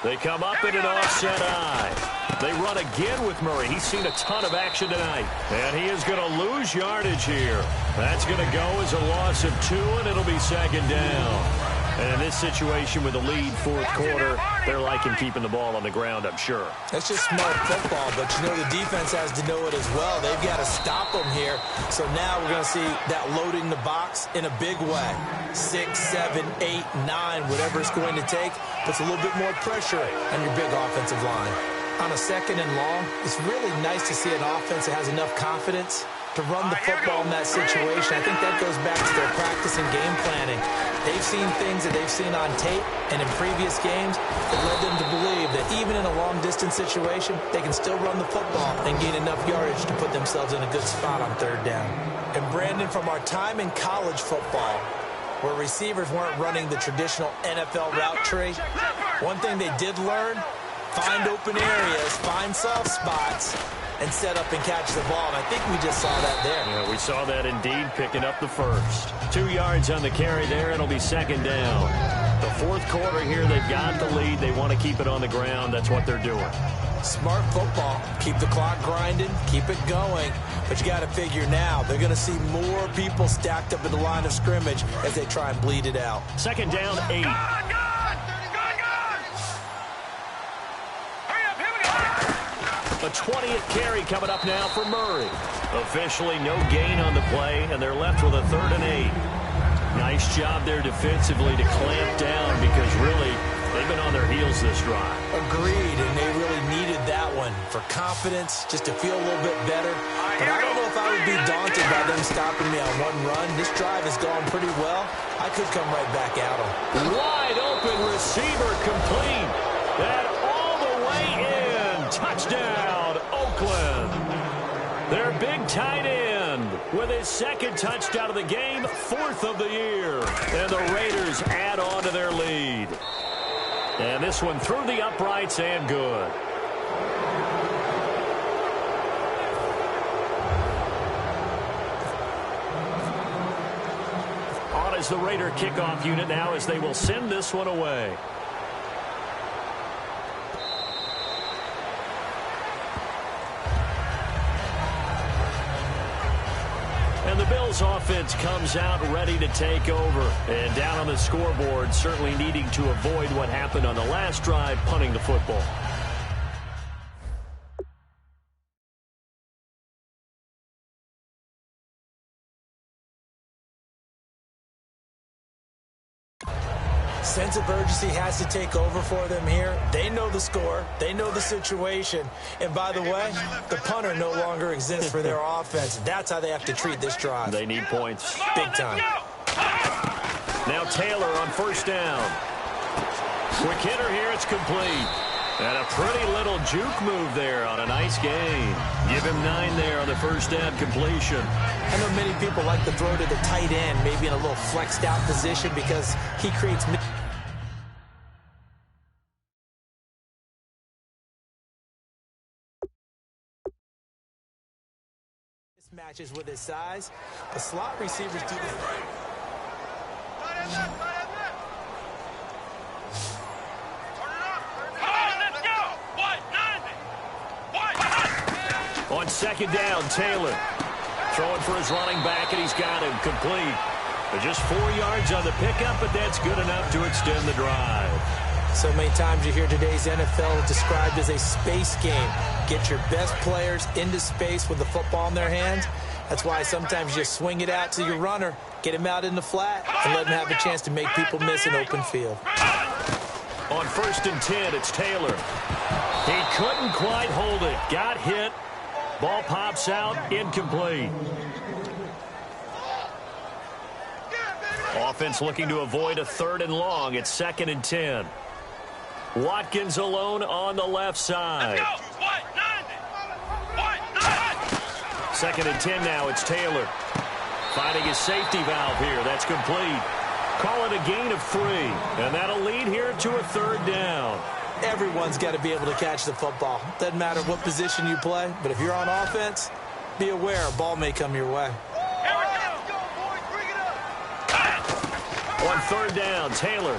They come up in an offset eye. They run again with Murray. He's seen a ton of action tonight. And he is going to lose yardage here. That's going to go as a loss of 2, and it'll be second down. And in this situation with the lead fourth quarter, they're liking keeping the ball on the ground, I'm sure. That's just smart football, but you know the defense has to know it as well. They've got to stop them here. So now we're going to see that loading the box in a big way. 6, 7, 8, 9, whatever it's going to take, puts a little bit more pressure on your big offensive line. On a second and long, it's really nice to see an offense that has enough confidence to run the football in that situation. I think that goes back to their practice and game planning. They've seen things that they've seen on tape and in previous games that led them to believe that even in a long-distance situation, they can still run the football and gain enough yardage to put themselves in a good spot on third down. And Brandon, from our time in college football, where receivers weren't running the traditional NFL route tree, one thing they did learn, find open areas, find soft spots, and set up and catch the ball. And I think we just saw that there. Yeah, we saw that indeed, picking up the first. 2 yards on the carry there, and it'll be second down. The fourth quarter here, they've got the lead. They want to keep it on the ground. That's what they're doing. Smart football. Keep the clock grinding. Keep it going. But you got to figure now, they're going to see more people stacked up at the line of scrimmage as they try and bleed it out. Second down, 8. A 20th carry coming up now for Murray. Officially no gain on the play, and they're left with a 3rd and 8. Nice job there defensively to clamp down because really they've been on their heels this drive. Agreed, and they really needed that one for confidence, just to feel a little bit better. But I don't know if I would be daunted by them stopping me on one run. This drive has gone pretty well. I could come right back at them. Wide open receiver complete. That all the way in. Touchdown, Oakland. Their big tight end with his 2nd touchdown of the game, 4th of the year. And the Raiders add on to their lead. And this one through the uprights and good. On is the Raider kickoff unit now as they will send this one away. And the Bills offense comes out ready to take over. And down on the scoreboard, certainly needing to avoid what happened on the last drive, punting the football. Sense of urgency has to take over for them here. They know the score. They know the situation. And by the way, the punter no longer exists for their offense. That's how they have to treat this drive. They need points. Big time. Now Taylor on 1st down. Quick hitter here. It's complete. And a pretty little juke move there on a nice game. Give him 9 there on the 1st down completion. I know many people like to throw to the tight end, maybe in a little flexed out position because he creates mismatches with his size. The slot receivers do this. On 2nd down, Taylor throwing for his running back, and he's got him complete. But just 4 yards on the pickup, but that's good enough to extend the drive. So many times you hear today's NFL described as a space game. Get your best players into space with the football in their hands. That's why sometimes you just swing it out to your runner, get him out in the flat, and let him have a chance to make people miss an open field. On 1st and 10, it's Taylor. He couldn't quite hold it. Got hit. Ball pops out, incomplete. Offense looking to avoid a 3rd and long. It's 2nd and 10. Watkins alone on the left side. 2nd and 10 now. It's Taylor. Finding his safety valve here. That's complete. Call it a gain of 3. And that'll lead here to a 3rd down. Everyone's got to be able to catch the football. Doesn't matter what position you play, but if you're on offense, be aware, a ball may come your way. On third down, Taylor.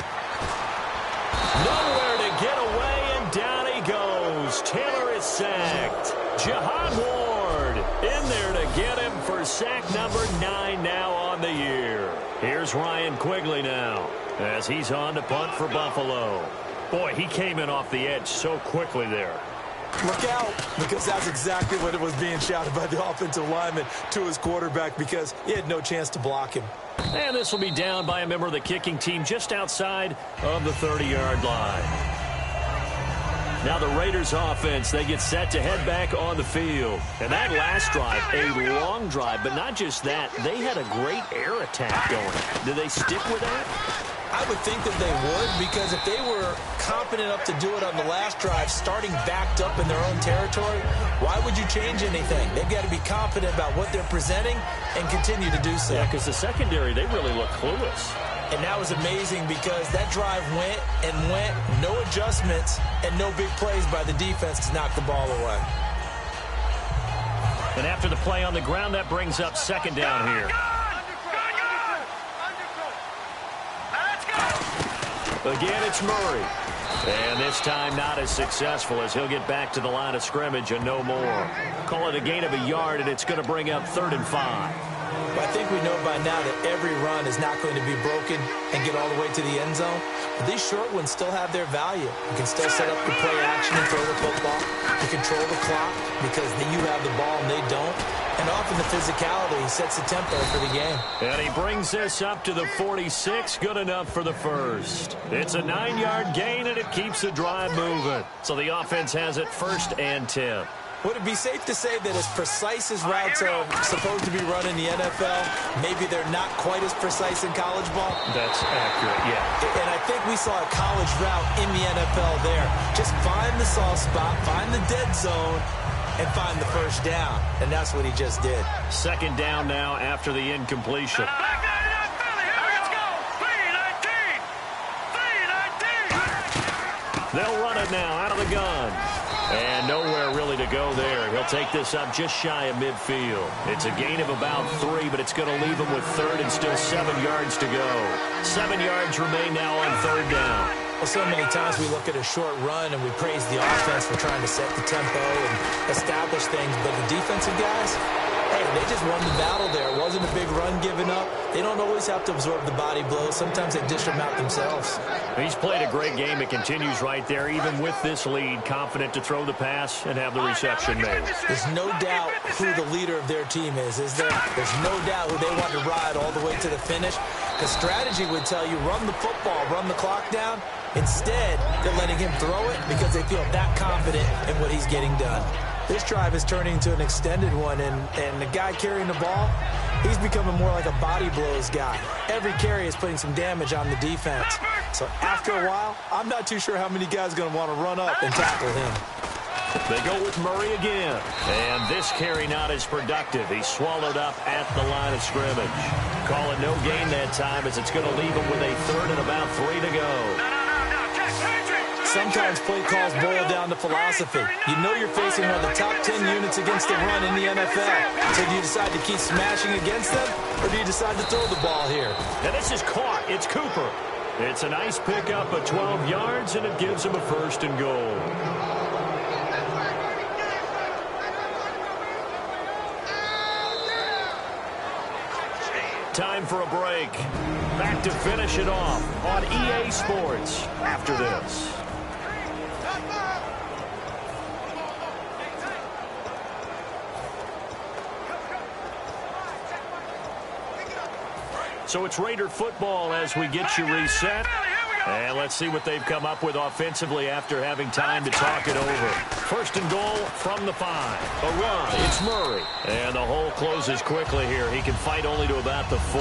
Nowhere to get away, and down he goes. Taylor is sacked. Jihad Ward in there to get him for sack number 9 now on the year. Here's Ryan Quigley now as he's on to punt for Buffalo. Boy, he came in off the edge so quickly there. Look out, because that's exactly what it was being shouted by the offensive lineman to his quarterback, because he had no chance to block him. And this will be down by a member of the kicking team just outside of the 30-yard line. Now the Raiders offense, they get set to head back on the field. And that last drive, a long drive, but not just that, they had a great air attack going. Do they stick with that? I would think that they would, because if they were confident enough to do it on the last drive, starting backed up in their own territory, why would you change anything? They've got to be confident about what they're presenting and continue to do so. Yeah, because the secondary, they really look clueless. And that was amazing, because that drive went and went, no adjustments, and no big plays by the defense to knock the ball away. And after the play on the ground, that brings up second down here. Again, it's Murray. And this time not as successful, as he'll get back to the line of scrimmage and no more. Call it a gain of a yard, and it's going to bring up 3rd and 5. Well, I think we know by now that every run is not going to be broken and get all the way to the end zone. But these short ones still have their value. You can still set up the play action and throw the football. You control the clock because then you have the ball and they don't. And often the physicality sets the tempo for the game. And he brings this up to the 46. Good enough for the first. It's a 9-yard gain, and it keeps the drive moving. So the offense has it 1st and 10. Would it be safe to say that as precise as routes are supposed to be run in the NFL, maybe they're not quite as precise in college ball? That's accurate, yeah. And I think we saw a college route in the NFL there. Just find the soft spot, find the dead zone, and find the first down. And that's what he just did. Second down now after the incompletion. They'll run it now out of the gun. And nowhere really to go there. He'll take this up just shy of midfield. It's a gain of about 3, but it's going to leave him with 3rd and still 7 yards to go. 7 yards remain now on 3rd down. Well, so many times we look at a short run and we praise the offense for trying to set the tempo and establish things, but the defensive guys, hey, they just won the battle there. It wasn't a big run given up. They don't always have to absorb the body blows. Sometimes they dish them out themselves. He's played a great game. It continues right there, even with this lead, confident to throw the pass and have the reception made. There's no doubt who the leader of their team is there? There's no doubt who they want to ride all the way to the finish. The strategy would tell you, run the football, run the clock down. Instead, they're letting him throw it because they feel that confident in what he's getting done. This drive is turning into an extended one, and the guy carrying the ball, he's becoming more like a body blows guy. Every carry is putting some damage on the defense. So after a while, I'm not too sure how many guys are going to want to run up and tackle him. They go with Murray again. And this carry not as productive. He's swallowed up at the line of scrimmage. Call it no gain that time, as it's going to leave him with a 3rd and about 3 to go. Sometimes play calls boil down to philosophy. You know you're facing one of the top 10 units against the run in the NFL. So do you decide to keep smashing against them, or do you decide to throw the ball here? And this is caught. It's Cooper. It's a nice pickup of 12 yards, and it gives him a 1st and goal. Time for a break. Back to finish it off on EA Sports after this. So it's Raider football as we get you reset. And let's see what they've come up with offensively after having time to talk it over. 1st and goal from the 5. A run. It's Murray. And the hole closes quickly here. He can fight only to about the 4.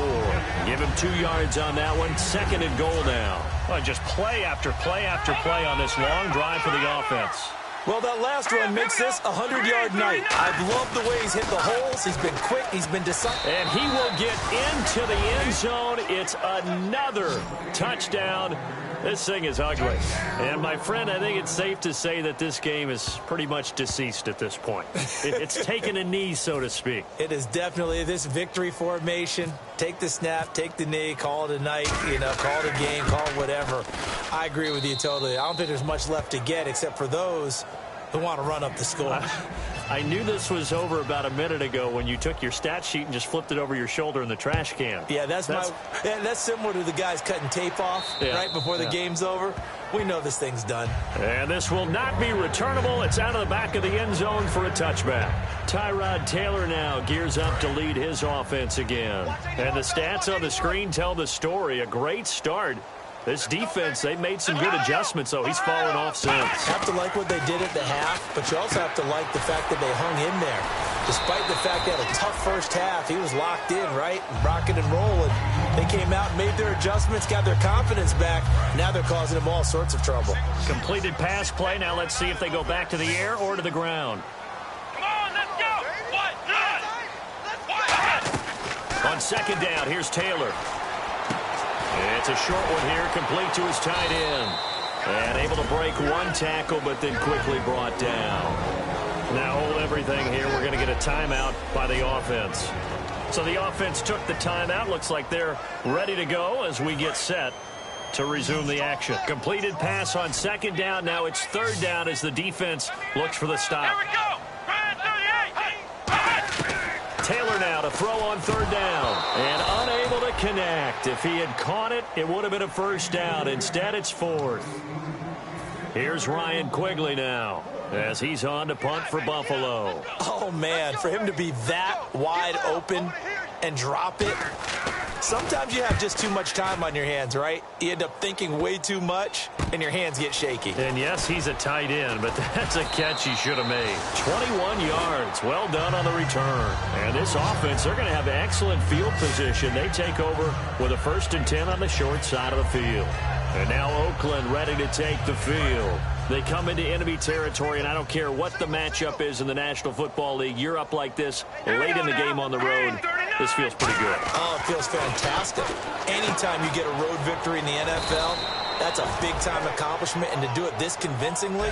Give him 2 yards on that one. 2nd and goal now. Well, just play after play after play on this long drive for the offense. Well, that last run makes this a 100-yard night. I've loved the way he's hit the holes. He's been quick. He's been decisive. And he will get into the end zone. It's another touchdown. This thing is ugly. And, my friend, I think it's safe to say that this game is pretty much deceased at this point. It's taken a knee, so to speak. It is definitely this victory formation. Take the snap, take the knee, call it a night, call it a game, call it whatever. I agree with you totally. I don't think there's much left to get except for those who want to run up the score. I knew this was over about a minute ago when you took your stat sheet and just flipped it over your shoulder in the trash can. Yeah, that's similar to the guys cutting tape off right before the game's over. We know this thing's done. And this will not be returnable. It's out of the back of the end zone for a touchback. Tyrod Taylor now gears up to lead his offense again. And the stats on the screen tell the story. A great start. This defense, they've made some good adjustments, though. He's fallen off since. Have to like what they did at the half, but you also have to like the fact that they hung in there. Despite the fact they had a tough first half, he was locked in, right? Rocking and rolling. They came out and made their adjustments, got their confidence back. Now they're causing them all sorts of trouble. Completed pass play. Now let's see if they go back to the air or to the ground. Come on, let's go. On second down, here's Taylor. It's a short one here, complete to his tight end. And able to break one tackle, but then quickly brought down. Now hold everything here. We're going to get a timeout by the offense. So the offense took the timeout. Looks like they're ready to go as we get set to resume the action. Completed pass on second down. Now it's third down as the defense looks for the stop. Here we go. Taylor now to throw on third down. And unable to connect. If he had caught it, it would have been a first down. Instead, it's fourth. Here's Ryan Quigley now as he's on to punt for Buffalo. Oh, man, for him to be that wide open and drop it. Sometimes you have just too much time on your hands, right? You end up thinking way too much, and your hands get shaky. And, yes, he's a tight end, but that's a catch he should have made. 21 yards. Well done on the return. And this offense, they're going to have excellent field position. They take over with a 1st and 10 on the short side of the field. And now Oakland ready to take the field. They come into enemy territory, and I don't care what the matchup is in the National Football League. You're up like this late in the game on the road. This feels pretty good. Oh, it feels fantastic. Anytime you get a road victory in the NFL, that's a big-time accomplishment. And to do it this convincingly,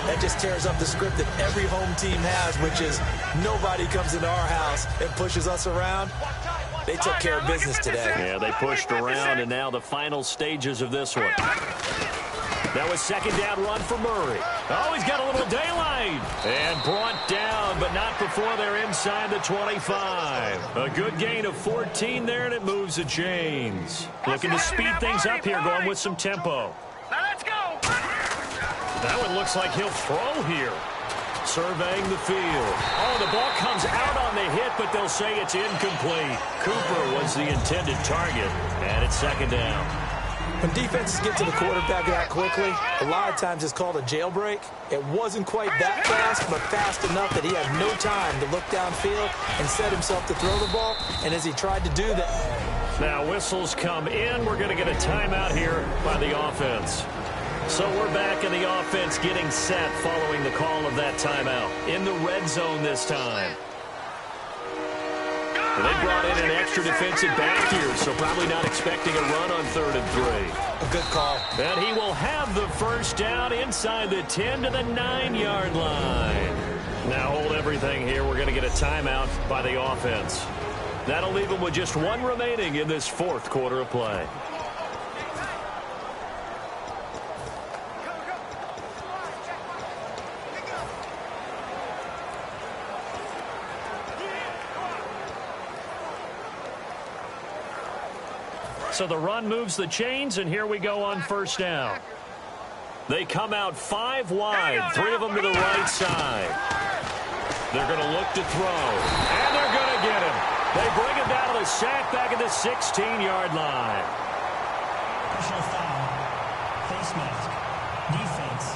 that just tears up the script that every home team has, which is nobody comes into our house and pushes us around. They took care of business today. Yeah, they pushed around, and now the final stages of this one. That was second down run for Murray. Oh, he's got a little daylight. And brought down, but not before they're inside the 25. A good gain of 14 there, and it moves the chains. Looking to speed things up here, going with some tempo. Now let's go. That one looks like he'll throw here. Surveying the field. Oh, the ball comes out on the hit, but they'll say it's incomplete. Cooper was the intended target, and it's second down. When defenses get to the quarterback that quickly, a lot of times it's called a jailbreak. It wasn't quite that fast, but fast enough that he had no time to look downfield and set himself to throw the ball. And as he tried to do that... Now whistles come in. We're going to get a timeout here by the offense. So we're back in the offense getting set following the call of that timeout. In the red zone this time. They brought in an extra defensive back here, so probably not expecting a run on 3rd and 3. A good call. And he will have the first down inside the 10 to the 9-yard line. Now hold everything here. We're going to get a timeout by the offense. That'll leave them with just one remaining in this 4th quarter of play. So the run moves the chains, and here we go on first down. They come out 5 wide, 3 of them to the right side. They're going to look to throw, and they're going to get him. They bring him down to the sack back at the 16-yard line. Personal foul. Face mask. Defense.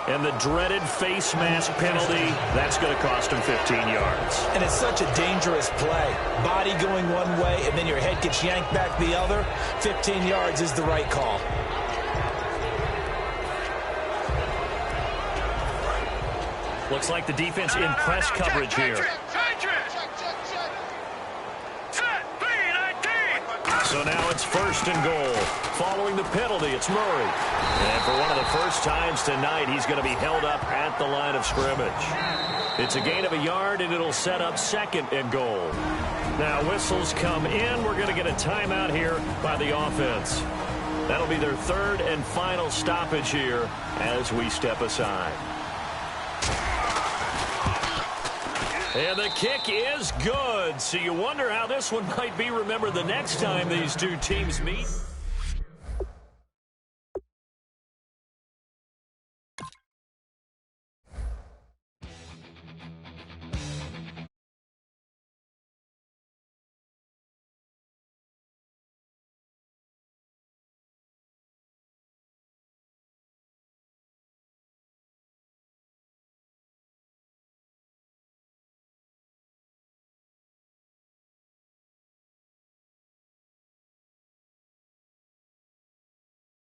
And the dreaded face mask penalty, that's going to cost him 15 yards. And it's such a dangerous play. Body going one way, and then your head gets yanked back the other. 15 yards is the right call. Looks like the defense in press coverage here. So now it's 1st and goal. Following the penalty, it's Murray. And for one of the first times tonight, he's going to be held up at the line of scrimmage. It's a gain of a yard, and it'll set up 2nd and goal. Now whistles come in. We're going to get a timeout here by the offense. That'll be their 3rd and final stoppage here as we step aside. And the kick is good. So you wonder how this one might be remembered the next time these two teams meet.